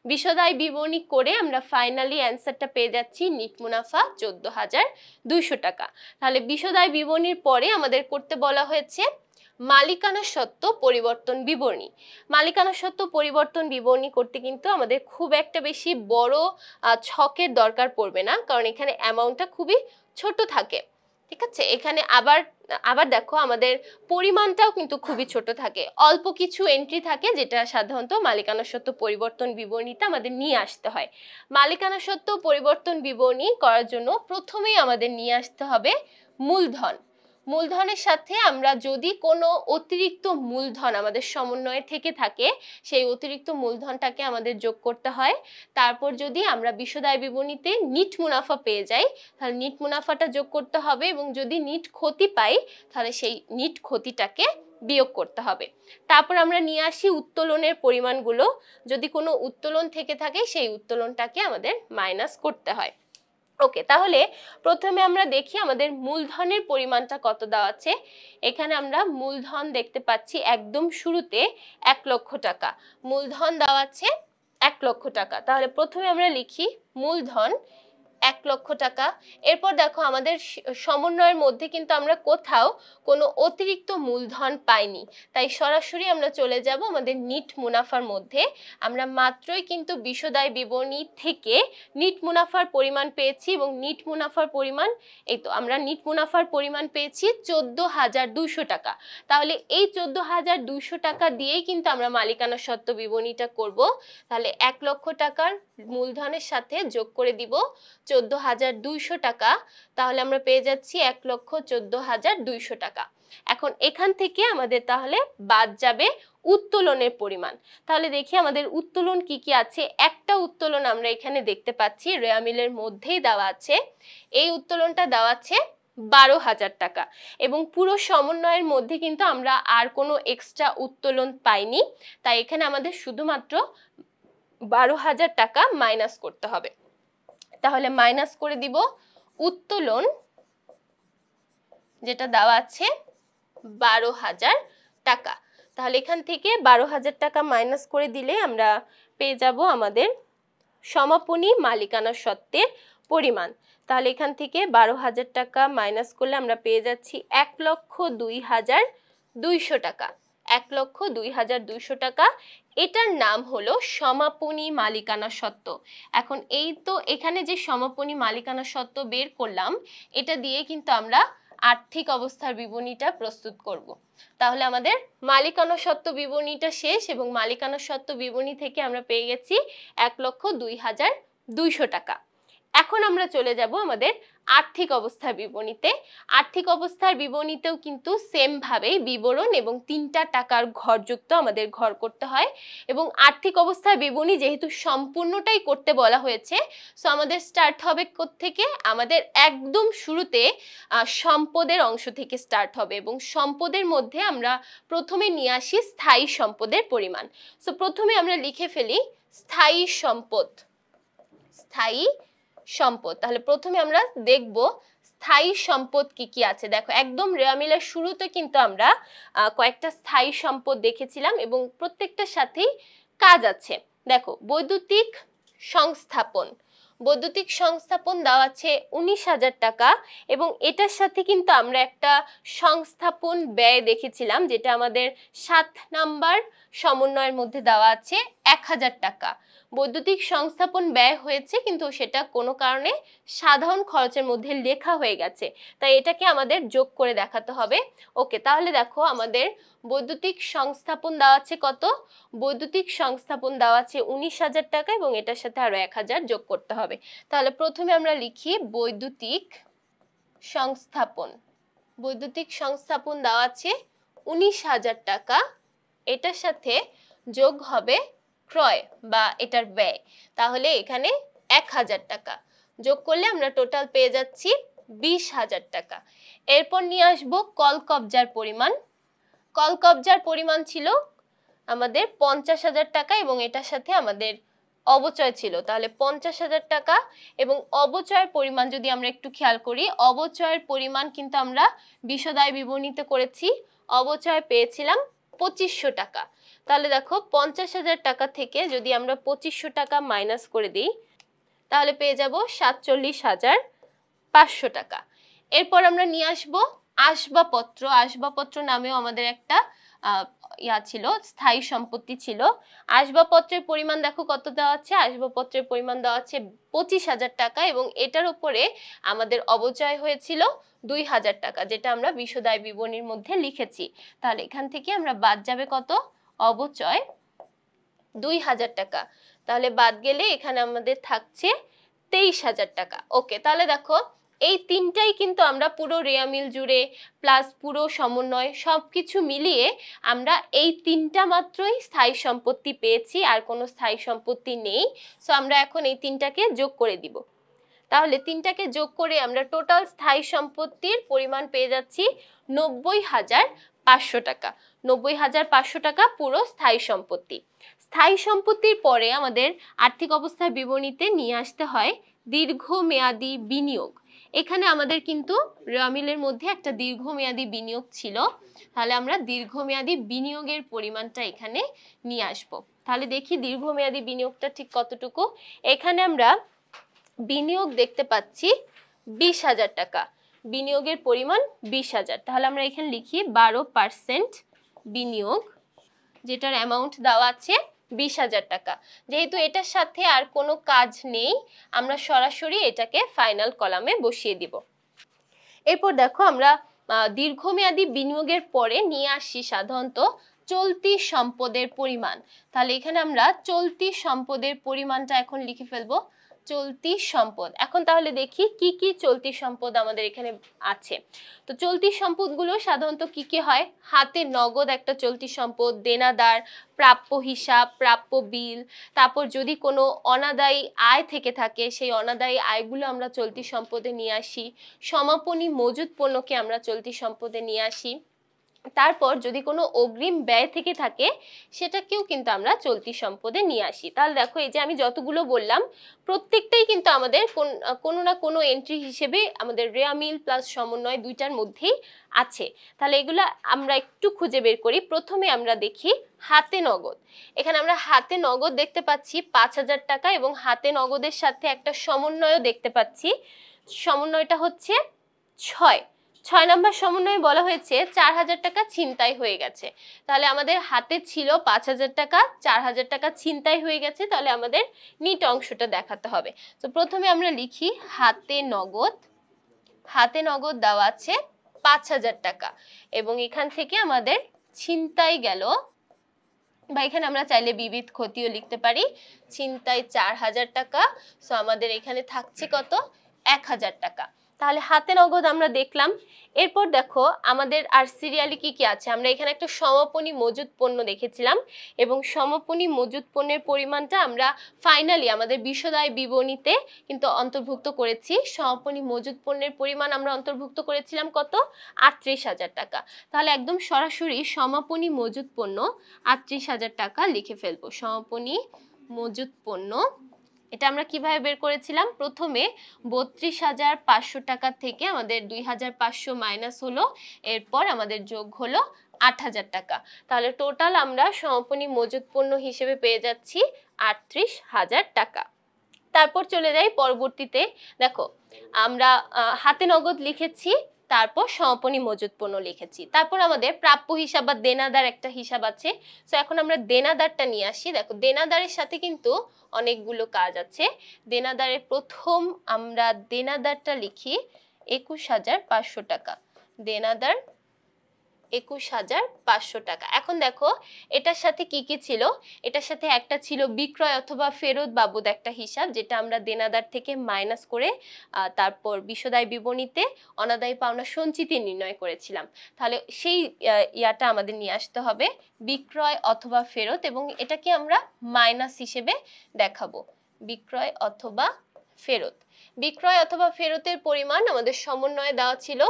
বিশদায় বিবরণী করে আমরা ফাইনালি অ্যান্সারটা পেয়ে যাচ্ছি নিট মুনাফা 14200 টাকা। তাহলে বিশদায় বিবরণীর পরে আমাদের করতে বলা হয়েছে মালিকানা সত্ত্ব পরিবর্তন বিবরণী। মালিকানা সত্ত্ব পরিবর্তন বিবরণী করতে কিন্তু আমাদের খুব একটা বেশি বড় ছকের দরকার পড়বে না, কারণ এখানে অ্যামাউন্টটা খুবই ছোট থাকে। ঠিক আছে, এখানে আবার দেখো আমাদের পরিমাণটাও কিন্তু খুবই ছোট থাকে, অল্প কিছু এন্ট্রি থাকে যেটা সাধারণত মালিকানা সত্ত্ব পরিবর্তন বিবরণীতে আমাদের নিয়ে আসতে হয়। মালিকানা সত্ত্ব পরিবর্তন বিবরণী করার জন্য প্রথমেই আমাদের নিয়ে আসতে হবে মূলধন। মূলধনের সাথে আমরা যদি কোনো অতিরিক্ত মূলধন আমাদের সমন্বয়ে থেকে থাকে, সেই অতিরিক্ত মূলধনটাকে আমাদের যোগ করতে হয়। তারপর যদি আমরা বিশদায় বিবরণীতে নিট মুনাফা পেয়ে যাই, তাহলে নিট মুনাফাটা যোগ করতে হবে, এবং যদি নিট ক্ষতি পাই তাহলে সেই নিট ক্ষতিটাকে বিয়োগ করতে হবে। তারপর আমরা নিয়ে আসি উত্তোলনের পরিমাণগুলো, যদি কোনো উত্তোলন থেকে থাকে সেই উত্তোলনটাকে আমাদের মাইনাস করতে হয়। ওকে, তাহলে প্রথমে আমরা দেখি আমাদের মূলধনের পরিমাণটা কত দেওয়া আছে। এখানে আমরা মূলধন দেখতে পাচ্ছি একদম শুরুতে 1 লক্ষ টাকা মূলধন দেওয়া আছে, 1 লক্ষ টাকা। তাহলে প্রথমে আমরা লিখি মূলধন 1 লক্ষ টাকা। এরপর দেখো আমাদের সমন্বয়ের মধ্যে কিন্তু আমরা কোথাও কোনো অতিরিক্ত মূলধন পাইনি, তাই সরাসরি আমরা চলে যাব আমাদের নিট মুনাফার মধ্যে। আমরা মাত্রই কিন্তু বিশদায় বিবরণী থেকে নিট মুনাফার পরিমাণ পেয়েছি, এবং নিট মুনাফার পরিমাণ এই তো আমরা নিট মুনাফার পরিমাণ পেয়েছি 14200 টাকা। তাহলে এই 14200 টাকা দিয়েই কিন্তু আমরা মালিকানা সত্ত্ব বিবরণীটা করব। তাহলে 1 লক্ষ টাকার মূলধনের সাথে যোগ করে দিব 14200 টাকা, তাহলে আমরা পেয়ে যাচ্ছি 1,14,200 টাকা। এখন এখান থেকে আমাদের তাহলে বাদ যাবে উত্তোলনের পরিমাণ। তাহলে দেখি আমাদের উত্তোলন কি কি আছে। একটা উত্তোলন আমরা এখানে দেখতে পাচ্ছি রেয়া মিলের মধ্যেই দেওয়া আছে, এই উত্তোলনটা দেওয়া আছে 12,000 টাকা, এবং পুরো সমন্বয়ের মধ্যে কিন্তু আমরা আর কোনো এক্সট্রা উত্তোলন পাইনি, তাই এখানে আমাদের শুধুমাত্র 12,000 টাকা মাইনাস করতে হবে। তাহলে মাইনাস করে দিব উত্তোলন যেটা দেওয়া আছে 12,000 টাকা। তাহলে এখান থেকে 12,000 টাকা মাইনাস করে দিলে আমরা পেয়ে যাব আমাদের সমাপনী মালিকানা সত্ত্বের পরিমাণ। তাহলে এখান থেকে 12,000 টাকা মাইনাস করলে আমরা পেয়ে যাচ্ছি 1,02,200 টাকা। 1,02,200 টাকা, এটার নাম হলো সমাপনী মালিকানা সত্ত্ব। এখন এই তো এখানে যে সমাপনী মালিকানা সত্ত্ব বের করলাম, এটা দিয়ে কিন্তু আমরা আর্থিক অবস্থার বিবরণীটা প্রস্তুত করব। তাহলে আমাদের মালিকানা সত্ত্ব বিবরণীটা শেষ, এবং মালিকানা সত্ত্ব বিবরণী থেকে আমরা পেয়ে গেছি 1,02,200 টাকা। এখন আমরা চলে যাব আমাদের আর্থিক অবস্থার বিবরণীতে। আর্থিক অবস্থার বিবরণীতেও কিন্তু সেম ভাবেই বিবরণ এবং 3টা টাকার ঘরযুক্ত আমাদের ঘর করতে হয়, এবং আর্থিক অবস্থার বিবরণী যেহেতু সম্পূর্ণটাই করতে বলা হয়েছে, সো আমাদের স্টার্ট হবে থেকে আমাদের একদম শুরুতে সম্পদের অংশ থেকে স্টার্ট হবে, এবং সম্পদের মধ্যে আমরা প্রথমে নিয়ে আসি স্থায়ী সম্পদের পরিমাণ। সো প্রথমে আমরা লিখে ফেলি স্থায়ী সম্পদ। স্থায়ী সম্পদ, তাহলে প্রথমে আমরা দেখব স্থায়ী সম্পদ কি কি আছে দেখো, একদম রেওয়া মিলের শুরুতে কিন্তু আমরা কয়েকটা স্থায়ী সম্পদ দেখেছিলাম এবং প্রত্যেকটার সাথেই কাজ আছে। দেখো বৈদ্যুতিক সংস্থাপন, বৈদ্যুতিক সংস্থাপন দেওয়া আছে 19,000 টাকা এবং এটার সাথে কিন্তু আমরা একটা সংস্থাপন ব্যয় দেখেছিলাম যেটা আমাদের 7 নাম্বার সমন্বয়ের মধ্যে দেওয়া আছে 1,000 টাকা। বৈদ্যুতিক সংস্থাপন ব্যয় হয়েছে কিন্তু সেটা কোনো কারণে সাধারণ খরচের মধ্যে লেখা হয়ে গেছে, তাই এটাকে আমাদের যোগ করে দেখাতে হবে। ওকে, তাহলে দেখো আমাদের বৈদ্যুতিক সংস্থাপন দেওয়া আছে কত, বৈদ্যুতিক সংস্থাপন দেওয়া আছে 19,000 টাকা এবং এটার সাথে আরো 1,000 যোগ করতে হবে। তাহলে প্রথমে আমরা লিখি বৈদ্যুতিক সংস্থাপন, বৈদ্যুতিক সংস্থাপন দেওয়া আছে 19,000 টাকা, এটার সাথে যোগ হবে ক্রয় বা এটার ব্যয়, তাহলে এখানে 1,000 টাকা যোগ করলে আমরা টোটাল পেয়ে যাচ্ছি 20,000 টাকা। এরপর নিয়ে আসবো কল কবজার পরিমাণ, কল কবজার পরিমাণ ছিল আমাদের 50,000 টাকা এবং এটার সাথে আমাদের অবচয় ছিল, তাহলে 50,000 টাকা এবং অবচয়ের পরিমাণ যদি আমরা একটু খেয়াল করি, অবচয়ের পরিমাণ কিন্তু আমরা বিশদায় বিবরণীতে করেছি, অবচয় পেয়েছিলাম 2500 টাকা। তাহলে দেখো 50,000 টাকা থেকে যদি আমরা 2500 টাকা মাইনাস করে দিই তাহলে পেয়ে যাব 47,500 টাকা। এরপর আমরা নিয়ে আসবো আসবাবপত্র, আসবাবপত্র নামেও আমাদের একটা ছিল, স্থায়ী সম্পত্তি ছিল। আসবাবপত্রের পরিমাণ দেখো কত দেওয়া আছে, আসবাবপত্রের পরিমাণ দেওয়া আছে 25,000 টাকা এবং এটার উপরে আমাদের অবচয় হয়েছিল 2,000 টাকা, যেটা আমরা বিশদায় বিবরণীর মধ্যে লিখেছি। তাহলে এখান থেকে আমরা বাদ যাবে কত, অবচয় 2,000 টাকা, তাহলে বাদ গেলে এখানে আমাদের থাকছে 23,000 টাকা। ওকে, তাহলে দেখো এই তিনটাই কিন্তু আমরা পুরো রেওয়া মিল জুড়ে প্লাস পুরো সমন্বয় সবকিছু মিলিয়ে আমরা এই তিনটা মাত্রই স্থায়ী সম্পত্তি পেয়েছি, আর কোনো স্থায়ী সম্পত্তি নেই। সো আমরা এখন এই তিনটাকে যোগ করে দিব, তাহলে তিনটাকে যোগ করে আমরা টোটাল স্থায়ী সম্পত্তির পরিমাণ পেয়ে যাচ্ছি 90,500 টাকা। 90,500 টাকা পুরো স্থায়ী সম্পত্তি। স্থায়ী সম্পত্তির পরে আমাদের আর্থিক অবস্থার বিবরণীতে নিয়ে আসতে হয় দীর্ঘমেয়াদী বিনিয়োগ। এখানে আমাদের কিন্তু রেওয়া মিলের মধ্যে একটা দীর্ঘমেয়াদী বিনিয়োগ ছিল, তাহলে আমরা দীর্ঘমেয়াদী বিনিয়োগের পরিমাণটা এখানে নিয়ে আসব। তাহলে দেখি দীর্ঘমেয়াদী বিনিয়োগটা ঠিক কতটুকু। এখানে আমরা বিনিয়োগ দেখতে পাচ্ছি 20,000 টাকা, বিনিয়োগের পরিমাণ 20,000, তাহলে আমরা এখানে লিখি 12% বিনিয়োগ, যেটার অ্যামাউন্ট দেওয়া আছে 20,000 টাকা। যেহেতু এটার সাথে আর কোনো কাজ নেই আমরা সরাসরি এটাকে ফাইনাল কলামে বসিয়ে দিব। এরপর দেখো আমরা দীর্ঘমেয়াদী বিনিয়োগের পরে নিয়ে আসি সাধারণত চলতি সম্পদের পরিমাণ, তাহলে এখানে আমরা চলতি সম্পদের পরিমাণটা এখন লিখে ফেলবো, চলতি সম্পদ। এখন তাহলে দেখি কি কি চলতি সম্পদ আমাদের এখানে আছে। তো চলতি সম্পদগুলো সাধারণত কি কি হয়, হাতে নগদ একটা চলতি সম্পদ, দেনাদার, প্রাপ্য হিসাব, প্রাপ্য বিল, তারপর যদি কোনো অনাদায়ী আয় থেকে থাকে সেই অনাদায়ী আয়গুলো আমরা চলতি সম্পদে নিয়ে আসি, সমাপনী মজুদ পণ্যকে আমরা চলতি সম্পদে নিয়ে আসি, তারপর যদি কোনো অগ্রিম ব্যয় থেকে থাকে সেটাকেও কিন্তু আমরা চলতি সম্পদে নিয়ে আসি। তাহলে দেখো এই যে আমি যতগুলো বললাম প্রত্যেকটাই কিন্তু আমাদের কোনো না কোনো এন্ট্রি হিসেবে আমাদের রেওয়া মিল প্লাস সমন্বয় দুইটার মধ্যেই আছে। তাহলে এগুলো আমরা একটু খুঁজে বের করি। প্রথমে আমরা দেখি হাতে নগদ। এখানে আমরা হাতে নগদ দেখতে পাচ্ছি 5,000 টাকা এবং হাতে নগদের সাথে একটা সমন্বয়ও দেখতে পাচ্ছি, সমন্বয়টা হচ্ছে 6 নম্বর সমন্বয়ে বলা হয়েছে 4,000 টাকা ছিনতাই হয়ে গেছে। তাহলে আমাদের হাতে ছিল 5,000 টাকা, 4,000 টাকা ছিনতাই হয়ে গেছে, তাহলে আমাদের নিট অংশটা দেখাতে হবে। তো প্রথমে আমরা লিখি হাতে নগদ, হাতে নগদ দেওয়া আছে 5,000 টাকা এবং এখান থেকে আমাদের ছিনতাই গেল, বা এখানে আমরা চাইলে বিবিধ ক্ষতিও লিখতে পারি, ছিনতাই 4,000 টাকা। সো আমাদের এখানে থাকছে কত, 1,000 টাকা। তাহলে হাতে নগদ আমরা দেখলাম। এরপর দেখো আমাদের আর সিরিয়ালি কি কি আছে, আমরা এখানে একটা সমাপনী মজুদ পণ্য দেখেছিলাম এবং সমাপনী মজুদ পণ্যের পরিমাণটা আমরা ফাইনালি আমাদের বিশদায় বিবরণীতে কিন্তু অন্তর্ভুক্ত করেছি। সমাপনী মজুদ পণ্যের পরিমাণ আমরা অন্তর্ভুক্ত করেছিলাম কত, 38,000 টাকা। তাহলে একদম সরাসরি সমাপনী মজুদ পণ্য 38,000 টাকা লিখে ফেলবো, সমাপনী মজুদ পণ্য এটা আমরা কিভাবে বের করেছিলাম? প্রথমে ৩২,৫০০ টাকা থেকে আমাদের ২,৫০০ মাইনাস হলো, এরপর আমাদের যোগ হলো ৮,০০০ টাকা। তাহলে টোটাল আমরা সমাপনী মজুত পণ্য হিসেবে পেয়ে যাচ্ছি ৩৮,০০০ টাকা। তারপর চলে যাই পরবর্তীতে। দেখো আমরা হাতে নগদ লিখেছি, তারপর সমাপনী মজুত পণ্য লিখেছি, তারপর আমাদের প্রাপ্য হিসাব বা দেনাদার একটা হিসাব আছে। সো এখন আমরা দেনাদারটা নিয়ে আসি। দেখো দেনাদারের সাথে কিন্তু অনেকগুলো কাজ আছে। দেনাদারের প্রথম আমরা দেনাদারটা লিখি ২১,৫০০ টাকা। দেনাদার ২১,৫০০ টাকা। এখন দেখো এটার সাথে কি কি ছিল? এটার সাথে একটা ছিল বিক্রয় অথবা ফেরত বাবদ একটা হিসাব, যেটা আমরা দেনাদার থেকে মাইনাস করে তারপর বিশদায় বিবরণীতে অনাদায়ী পাওনা সঞ্চিতি নির্ণয় করেছিলাম। তাহলে সেই ইয়াটা আমাদের নিয়ে আসতে হবে, বিক্রয় অথবা ফেরত, এবং এটাকে আমরা মাইনাস হিসেবে দেখাবো, বিক্রয় অথবা ফেরত। বিক্রয় অথবা ফেরতের পরিমাণ আমাদের সমন্বয়ে দেওয়া ছিল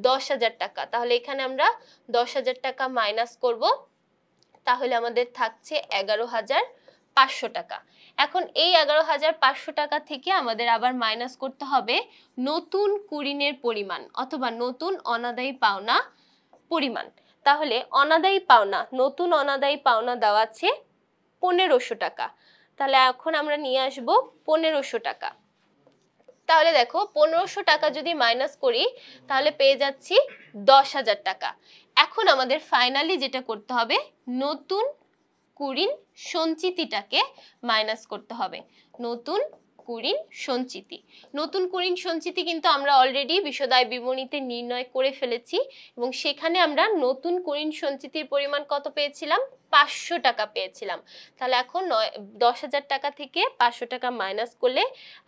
১০,০০০ টাকা। তাহলে এখানে আমরা ১০,০০০ টাকা মাইনাস করব, তাহলে আমাদের থাকছে ১১,৫০০ টাকা। এখন এই ১১,৫০০ টাকা থেকে আমাদের আবার মাইনাস করতে হবে নতুন কুঋণের পরিমাণ অথবা নতুন অনাদায়ী পাওনা পরিমাণ। তাহলে অনাদায়ী পাওনা, নতুন অনাদায়ী পাওনা দেওয়া আছে ১৫০০ টাকা। তাহলে এখন আমরা নিয়ে আসব ১৫০০ টাকা। তাহলে দেখো ১৫০০ টাকা যদি মাইনাস করি তাহলে পেয়ে যাচ্ছি ১০,০০০ টাকা। এখন আমাদের ফাইনালি যেটা করতে হবে, নতুন কুঋণ সঞ্চিতিটাকে মাইনাস করতে হবে। নতুন কুঋণ সঞ্চিতি, নতুন কুঋণ সঞ্চিতি কিন্তু আমরা অলরেডি বিশদায় বিবরণীতে নির্ণয় করে ফেলেছি, এবং সেখানে আমরা নতুন কুঋণ সঞ্চিতির পরিমাণ কত পেয়েছিলাম? ৫০০ টাকা পেয়েছিলাম। তাহলে এখন ১০,০০০ টাকা থেকে ৫০০ টাকা মাইনাস করলে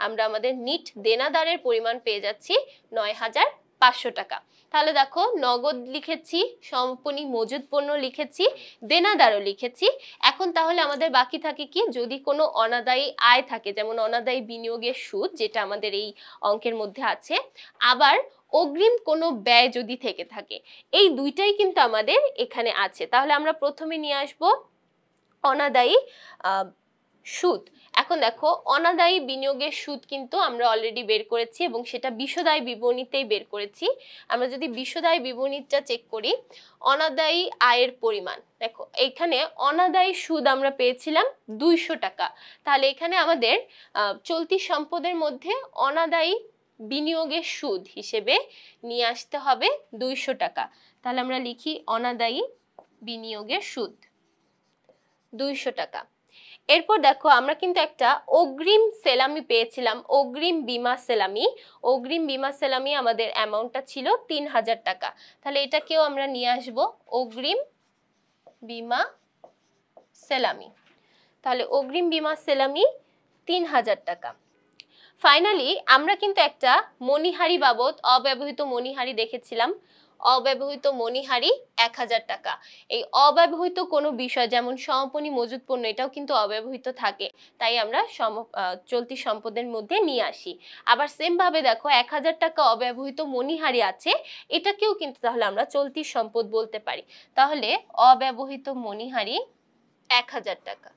আমরা আমাদের নিট দেনাদারের পরিমাণ পেয়ে যাচ্ছি ৯,৫০০ টাকা। তাহলে দেখো নগদ লিখেছি, সমাপনী মজুত পণ্য লিখেছি, দেনাদারও লিখেছি। এখন তাহলে আমাদের বাকি থাকে কি? যদি কোনো অনাদায়ী আয় থাকে, যেমন অনাদায়ী বিনিয়োগের সুদ, যেটা আমাদের এই অঙ্কের মধ্যে আছে, আবার অগ্রিম কোনো ব্যয় যদি থেকে থাকে, এই দুইটাই কিন্তু আমাদের এখানে আছে। তাহলে আমরা প্রথমে নিয়ে আসব অনাদায়ী সুদ। এখন দেখো অনাদায়ী বিনিয়োগের সুদ কিন্তু আমরা অলরেডি বের করেছি, এবং সেটা বিশদায় বিবরণীতেই বের করেছি। আমরা যদি বিশদায় বিবরণীটা চেক করি, অনাদায়ী আয়ের পরিমাণ, দেখো এখানে অনাদায়ী সুদ আমরা পেয়েছিলাম ২০০ টাকা। তাহলে এখানে আমাদের চলতি সম্পদের মধ্যে অনাদায়ী বিনিয়োগের সুদ হিসেবে নিয়ে আসতে হবে ২০০ টাকা। তাহলে আমরা লিখি অনাদায়ী বিনিয়োগের সুদ ২০০ টাকা। এরপর দেখো আমরা কিন্তু একটা অগ্রিম সেলামি পেয়েছিলাম, অগ্রিম বীমা সেলামি। অগ্রিম বীমা সেলামি আমাদের অ্যামাউন্টটা ছিল ৩,০০০ টাকা। তাহলে এটাকেও আমরা নিয়ে আসব অগ্রিম বীমা সেলামি। তাহলে অগ্রিম বীমা সেলামি ৩,০০০ টাকা। ফাইনালি আমরা কিন্তু একটা মণিহারি বাবদ অব্যবহৃত মণিহারি দেখেছিলাম, অব্যবহৃত মণিহারি ১,০০০ টাকা। এই অব্যবহৃত কোনো বিষয় যেমন সমাপনী মজুত পণ্য, এটাও কিন্তু অব্যবহৃত থাকে, তাই আমরা চলতি সম্পদের মধ্যে নিয়ে আসি। আবার সেম ভাবে দেখো ১,০০০ টাকা অব্যবহৃত মণিহারি আছে, এটাকেও কিন্তু তাহলে আমরা চলতি সম্পদ বলতে পারি। তাহলে অব্যবহৃত মণিহারি ১,০০০ টাকা।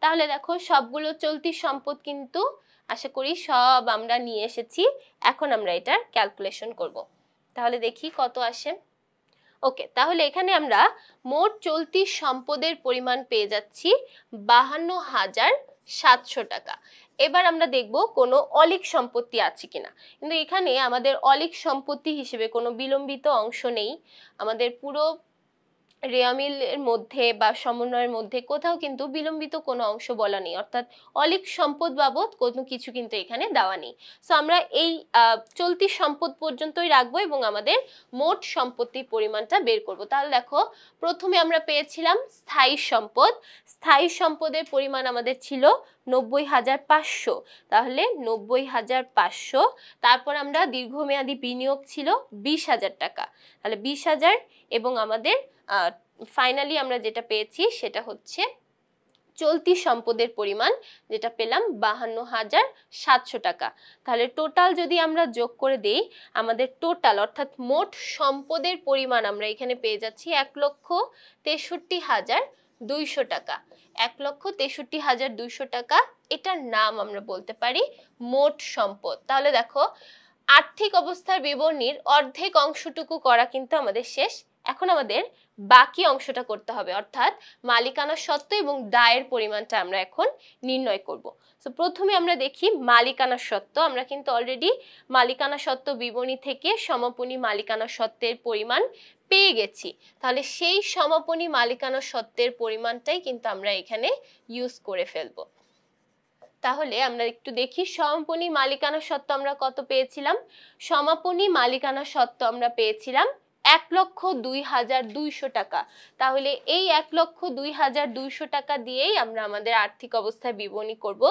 তাহলে দেখো সবগুলো চলতি সম্পদ কিন্তু আশা করি সব আমরা নিয়ে এসেছি। এখন আমরা এটার ক্যালকুলেশন করব। তাহলে দেখি কত আসে। ওকে, তাহলে এখানে আমরা মোট চলতি সম্পদের পরিমাণ পেয়ে যাচ্ছি ৫২,৭০০ টাকা। এবার আমরা দেখব কোনো অলিক সম্পত্তি আছে কিনা। কিন্তু এখানে আমাদের অলিক সম্পত্তি হিসেবে কোনো বিলম্বিত অংশ নেই। আমাদের পুরো রেয়ামিলের মধ্যে বা সমন্বয়ের মধ্যে কোথাও কিন্তু বিলম্বিত কোনো অংশ বলা নেই, অর্থাৎ অলিক সম্পদ বাবদ কোনো কিছু কিন্তু এখানে দেওয়া নেই। সো আমরা এই চলতি সম্পদ পর্যন্তই রাখবো এবং আমাদের মোট সম্পত্তির পরিমাণটা বের করব। তাহলে দেখো প্রথমে আমরা পেয়েছিলাম স্থায়ী সম্পদ। স্থায়ী সম্পদের পরিমাণ আমাদের ছিল ৯০,৫০০। তাহলে ৯০,৫০০। তারপর আমরা দীর্ঘমেয়াদী বিনিয়োগ ছিল ২০,০০০ টাকা। তাহলে ২০,০০০ এবং আমাদের ফাইনালি আমরা যেটা পেয়েছি সেটা হচ্ছে চলতি সম্পদের পরিমাণ, যেটা পেলাম ৫২,৭০০ টাকা। তাহলে টোটাল যদি আমরা যোগ করে দেই, আমাদের টোটাল অর্থাৎ মোট সম্পদের পরিমাণ আমরা এখানে পেয়ে যাচ্ছি ১,৬৩,২০০ টাকা। ১,৬৩,২০০ টাকা এটার নাম আমরা বলতে পারি মোট সম্পদ। তাহলে দেখো আর্থিক অবস্থার বিবরণীর অর্ধেক অংশটুকু করা কিন্তু আমাদের শেষ। এখন আমাদের বাকি অংশটা করতে হবে, অর্থাৎ মালিকানা সত্ত্ব এবং দায়ের পরিমাণটা আমরা এখন নির্ণয় করব। তো প্রথমে আমরা দেখি মালিকানা সত্ত্ব। আমরা কিন্তু অলরেডি মালিকানা সত্ত্ব বিবরণী থেকে সমাপনী মালিকানা সত্ত্বের পরিমাণ পেয়ে গেছি। তাহলে সেই সমাপনী মালিকানা সত্ত্বের পরিমাণটাই কিন্তু আমরা এখানে ইউজ করে ফেলবো। তাহলে আমরা একটু দেখি সমাপনী মালিকানা সত্ত্ব আমরা কত পেয়েছিলাম। সমাপনী মালিকানা সত্ত্ব আমরা পেয়েছিলাম ১,০২,২০০ টাকা। তাহলে এই ১,০২,২০০ টাকা দিয়েই আমরা আমাদের আর্থিক অবস্থার বিবরণী করব।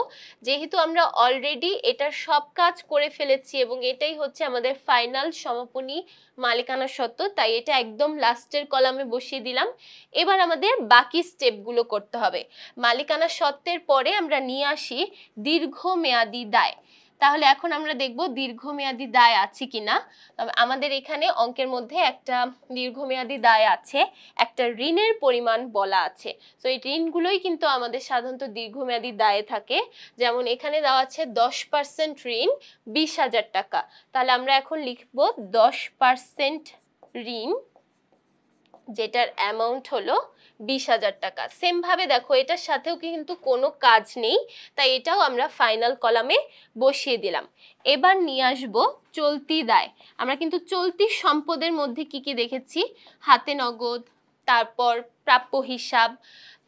যেহেতু আমরা অলরেডি এটার সব কাজ করে ফেলেছি এবং এটাই হচ্ছে আমাদের ফাইনাল সমাপনী মালিকানা সত্ত্ব, তাই এটা একদম লাস্টের কলামে বসিয়ে দিলাম। এবার আমাদের বাকি স্টেপগুলো করতে হবে। মালিকানা সত্ত্বের পরে আমরা নিয়ে আসি দীর্ঘমেয়াদী দায়। তাহলে এখন আমরা দেখব দীর্ঘমেয়াদী দায় আছে কিনা। আমাদের এখানে অঙ্কের মধ্যে একটা দীর্ঘমেয়াদী দায় আছে, একটা ঋণের পরিমাণ বলা আছে। তো এই ঋণগুলোই কিন্তু আমাদের সাধারণত দীর্ঘমেয়াদী দায়ে থাকে। যেমন এখানে দেওয়া আছে 10% ঋণ 20,000 টাকা। তাহলে আমরা এখন লিখব 10% ঋণ, যেটার অ্যামাউন্ট হলো 20,000 টাকা। সেম ভাবে দেখো এটার সাথেও কিন্তু কোনো কাজ নেই, তাই এটাও আমরা ফাইনাল কলামে বসিয়ে দিলাম। এবার নিয়ে আসবো চলতি দায়। আমরা কিন্তু চলতি সম্পদের মধ্যে কি কি দেখেছি, হাতে নগদ, তারপর প্রাপ্য হিসাব,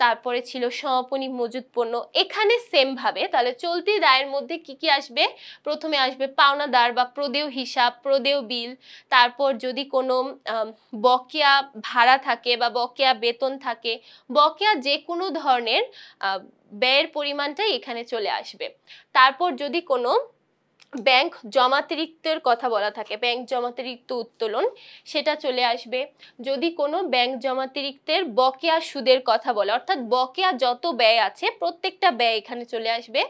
তারপরে ছিল সমাপনী মজুদ পণ্য। এখানে সেম ভাবে তাহলে চলতি দায়ের মধ্যে কি কি আসবে, প্রথমে আসবে পাওনাদার বা প্রদেয় হিসাব, প্রদেয় বিল, তারপর যদি কোনো বকেয়া ভাড়া থাকে বা বকেয়া বেতন থাকে, বকেয়া যে কোনো ধরনের ব্যয়ের পরিমাণটাই এখানে চলে আসবে। তারপর যদি কোনো ব্যাংক জমাতিরিক্তের কথা বলা থাকে, ব্যাংক জমাতিরিক্ত উত্তোলন, সেটা চলে আসবে। যদি কোনো ব্যাংক জমাতিরিক্তের বকেয়া সুদের কথা বলে, অর্থাৎ বকেয়া যত ব্যয় আছে প্রত্যেকটা ব্যয় এখানে চলে আসবে।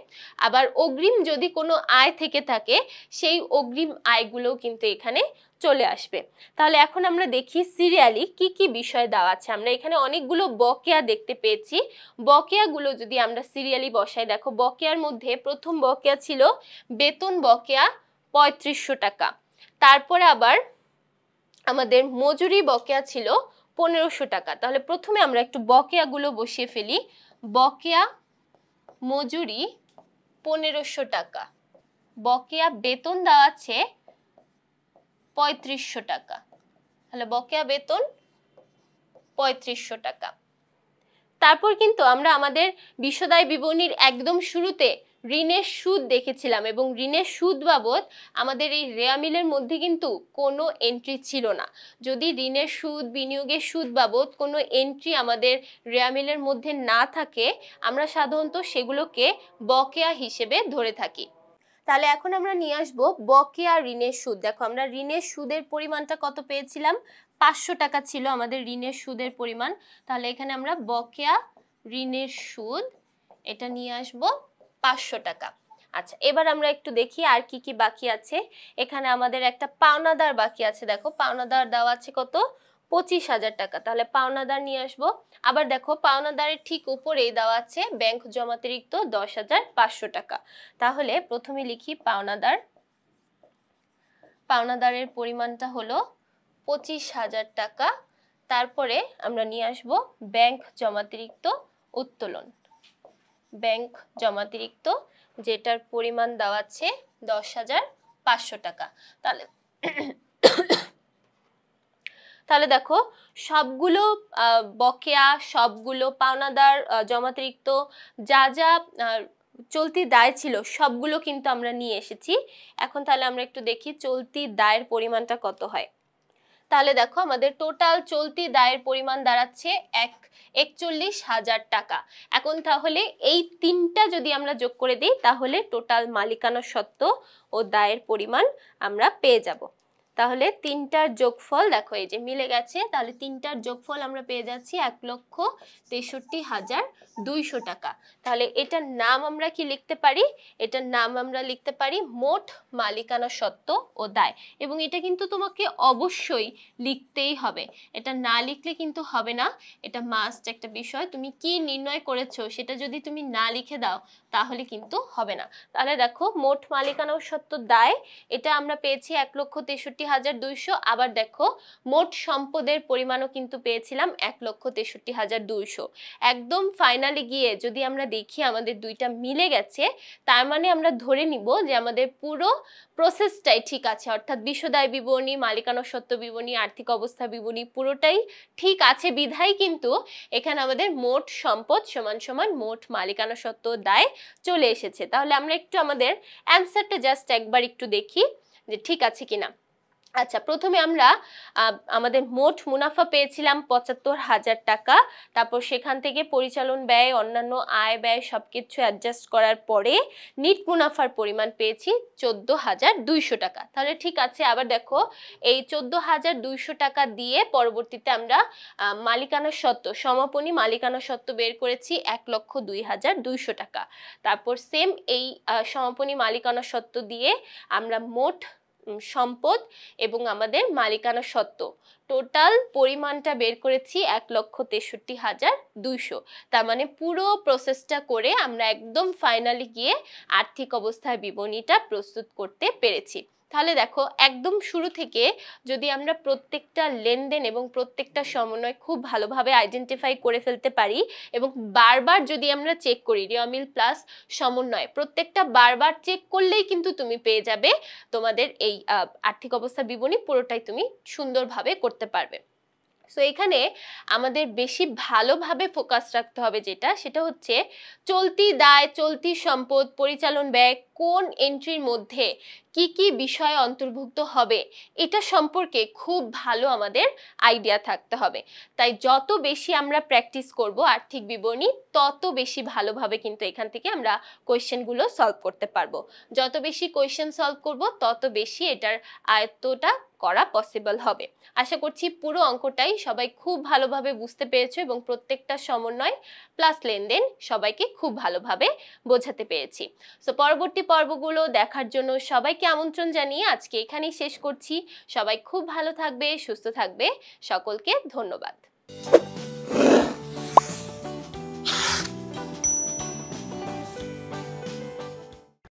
আবার অগ্রিম যদি কোনো আয় থেকে থাকে, সেই অগ্রিম আয়গুলোও কিন্তু এখানে চলে আসবে। তাহলে এখন আমরা দেখি সিরিয়ালি কি কি বিষয় দেওয়া আছে। আমরা এখানে অনেকগুলো বকেয়া দেখতে পেয়েছি। বকেয়াগুলো যদি আমরা সিরিয়ালি বসাই, দেখো বকেয়ার মধ্যে প্রথম বকেয়া ছিল বেতন বকেয়া ৩৫০০ টাকা। তারপরে আবার আমাদের মজুরি বকেয়া ছিল ১৫০০ টাকা। তাহলে প্রথমে আমরা একটু বকেয়াগুলো বসিয়ে ফেলি। বকেয়া মজুরি ১৫০০ টাকা, বকেয়া বেতন দেওয়া আছে ৩৫০০ টাকা। তাহলে বকেয়া বেতন ৩৫০০ টাকা। তারপর কিন্তু আমরা আমাদের বিশদায় বিবরণীর একদম শুরুতে ঋণের সুদ দেখেছিলাম এবং ঋণের সুদ বাবদ আমাদের এই রেয়ামিলের মধ্যে কিন্তু কোনো এন্ট্রি ছিল না। যদি ঋণের সুদ, বিনিয়োগের সুদ বাবদ কোনো এন্ট্রি আমাদের রেয়ামিলের মধ্যে না থাকে, আমরা সাধারণত সেগুলোকে বকেয়া হিসেবে ধরে থাকি। তাহলে এখন আমরা নিয়ে আসবো বকেয়া ঋণের সুদ। দেখো আমরা ঋণের সুদের পরিমাণটা কত পেয়েছিলাম, ৫০০ টাকা ছিল আমাদের ঋণের সুদের পরিমাণ। তাহলে এখানে আমরা বকেয়া ঋণের সুদ এটা নিয়ে আসবো ৫০০ টাকা। আচ্ছা, এবার আমরা একটু দেখি আর কি কি বাকি আছে। এখানে আমাদের একটা পাওনাদার বাকি আছে। দেখো পাওনাদার দেওয়া আছে কত, ২৫,০০০ টাকা। তাহলে পাওনাদার নিয়ে আসবো। আবার দেখো পাওনাদারের ঠিক উপরেই দেওয়া আছে ব্যাংক জমাতিরিক্ত ১০,৫০০ টাকা। তাহলে প্রথমে লিখি পাওনাদার। পাওনাদারের পরিমাণটা হলো ২৫,০০০ টাকা। তারপরে আমরা নিয়ে আসবো ব্যাংক জমাতিরিক্ত উত্তোলন। ব্যাংক জমাতিরিক্ত, যেটার পরিমাণ দেওয়া আছে ১০,৫০০ টাকা। তাহলে দেখো সবগুলো বকেয়া, সবগুলো পাওনাদার, জমাতিরিক্ত, যা যা চলতি দায় ছিল সবগুলো কিন্তু আমরা নিয়ে এসেছি। এখন তাহলে আমরা একটু দেখি চলতি দায়ের পরিমাণটা কত হয়। তাহলে দেখো আমাদের টোটাল চলতি দায়ের পরিমাণ দাঁড়াচ্ছে ৪১,০০০ টাকা। এখন তাহলে এই তিনটা যদি আমরা যোগ করে দিই, তাহলে টোটাল মালিকানা সত্ত্ব ও দায়ের পরিমাণ আমরা পেয়ে যাব। তাহলে তিনটার যোগফল দেখো এই যে মিলে গেছে, তাহলে তিনটার যোগফল আমরা পেয়ে যাচ্ছি 1,63,200 টাকা। তাহলে এটার নাম আমরা কি লিখতে পারি? এটার নাম আমরা লিখতে পারি মোট মালিকানা সত্ত্ব ও দায়। এবং এটা কিন্তু তোমাকে অবশ্যই লিখতেই হবে, এটা না লিখলে কিন্তু হবে না, এটা মাস্ট একটা বিষয়। তুমি কি নির্ণয় করেছো সেটা যদি তুমি না লিখে দাও তাহলে কিন্তু হবে না। তাহলে দেখো মোট মালিকানা সত্ত্ব দায় এটা আমরা পেয়েছি 1,63,200। আবার দেখো মোট সম্পদের পরিমাণও কিন্তু পেয়েছিলাম 1,63,200। একদম ফাইনালি গিয়ে যদি আমরা দেখি আমাদের দুইটা মিলে গেছে, তার মানে আমরা ধরে নিব যে আমাদের পুরো প্রসেসটাই ঠিক আছে, অর্থাৎ বিশদায় বিবরণী, মালিকানা সত্ত্ব বিবরণী, আর্থিক অবস্থা বিবরণী পুরোটাই ঠিক আছে বিধায় কিন্তু এখানে আমাদের মোট সম্পদ সমান সমান মোট মালিকানা সত্ত্ব দায় চলে এসেছে। তাহলে আমরা একটু আমাদের অ্যান্সারটা জাস্ট একবার একটু দেখি যে ঠিক আছে কিনা। আচ্ছা, প্রথমে আমরা আমাদের মোট মুনাফা পেয়েছিলাম ৭৫,০০০ টাকা। তারপর সেখান থেকে পরিচালন ব্যয়, অন্যান্য আয় ব্যয় সবকিছু অ্যাডজাস্ট করার পরে নিট মুনাফার পরিমাণ পেয়েছি ১৪,২০০ টাকা। তাহলে ঠিক আছে। আবার দেখো এই ১৪,২০০ টাকা দিয়ে পরবর্তীতে আমরা মালিকানা সত্ত্ব, সমাপনী মালিকানা সত্ত্ব বের করেছি ১,০২,২০০ টাকা। তারপর সেম এই সমাপনী মালিকানা সত্ত্ব দিয়ে আমরা মোট সম্পদ এবং আমাদের মালিকানা সত্ত্ব টোটাল পরিমাণটা বের করেছি 1,63,200। তার মানে পুরো প্রসেসটা করে আমরা একদম ফাইনালি গিয়ে আর্থিক অবস্থার বিবরণীটা প্রস্তুত করতে পেরেছি। তাহলে দেখো একদম শুরু থেকে যদি আমরা প্রত্যেকটা লেনদেন এবং প্রত্যেকটা সমন্বয় খুব ভালোভাবে আইডেন্টিফাই করে ফেলতে পারি এবং বারবার যদি আমরা চেক করি রিয়মিল প্লাস সমন্বয়, প্রত্যেকটা বারবার চেক করলেই কিন্তু তুমি পেয়ে যাবে তোমাদের এই আর্থিক অবস্থা বিবরণী পুরোটাই তুমি সুন্দরভাবে করতে পারবে। সো এখানে আমাদের বেশি ভালোভাবে ফোকাস রাখতে হবে সেটা হচ্ছে চলতি দায়, চলতি সম্পদ, পরিচালন ব্যয় কোন এন্ট্রির মধ্যে কি কি বিষয় অন্তর্ভুক্ত হবে এটা সম্পর্কে খুব ভালো আমাদের আইডিয়া থাকতে হবে। তাই যত বেশি আমরা প্র্যাকটিস করব আর্থিক বিবরণী তত বেশি ভালোভাবে কিন্তু এখান থেকে আমরা কোয়েশ্চেনগুলো সলভ করতে পারবো। যত বেশি কোয়েশ্চেন সলভ করব তত বেশি এটার আয়ত্তটা করা পসিবল হবে। আশা করছি পুরো অঙ্কটাই সবাই খুব ভালোভাবে বুঝতে পেরেছো এবং প্রত্যেকটা সমন্বয় প্লাস লেনদেন সবাইকে খুব ভালোভাবে বোঝাতে পেরেছি। সো পরবর্তী পর্বগুলো দেখার জন্য সবাইকে আমন্ত্রণ জানিয়ে আজকে এখানেই শেষ করছি। সবাই খুব ভালো থাকবে, সুস্থ থাকবে, সকলকে ধন্যবাদ।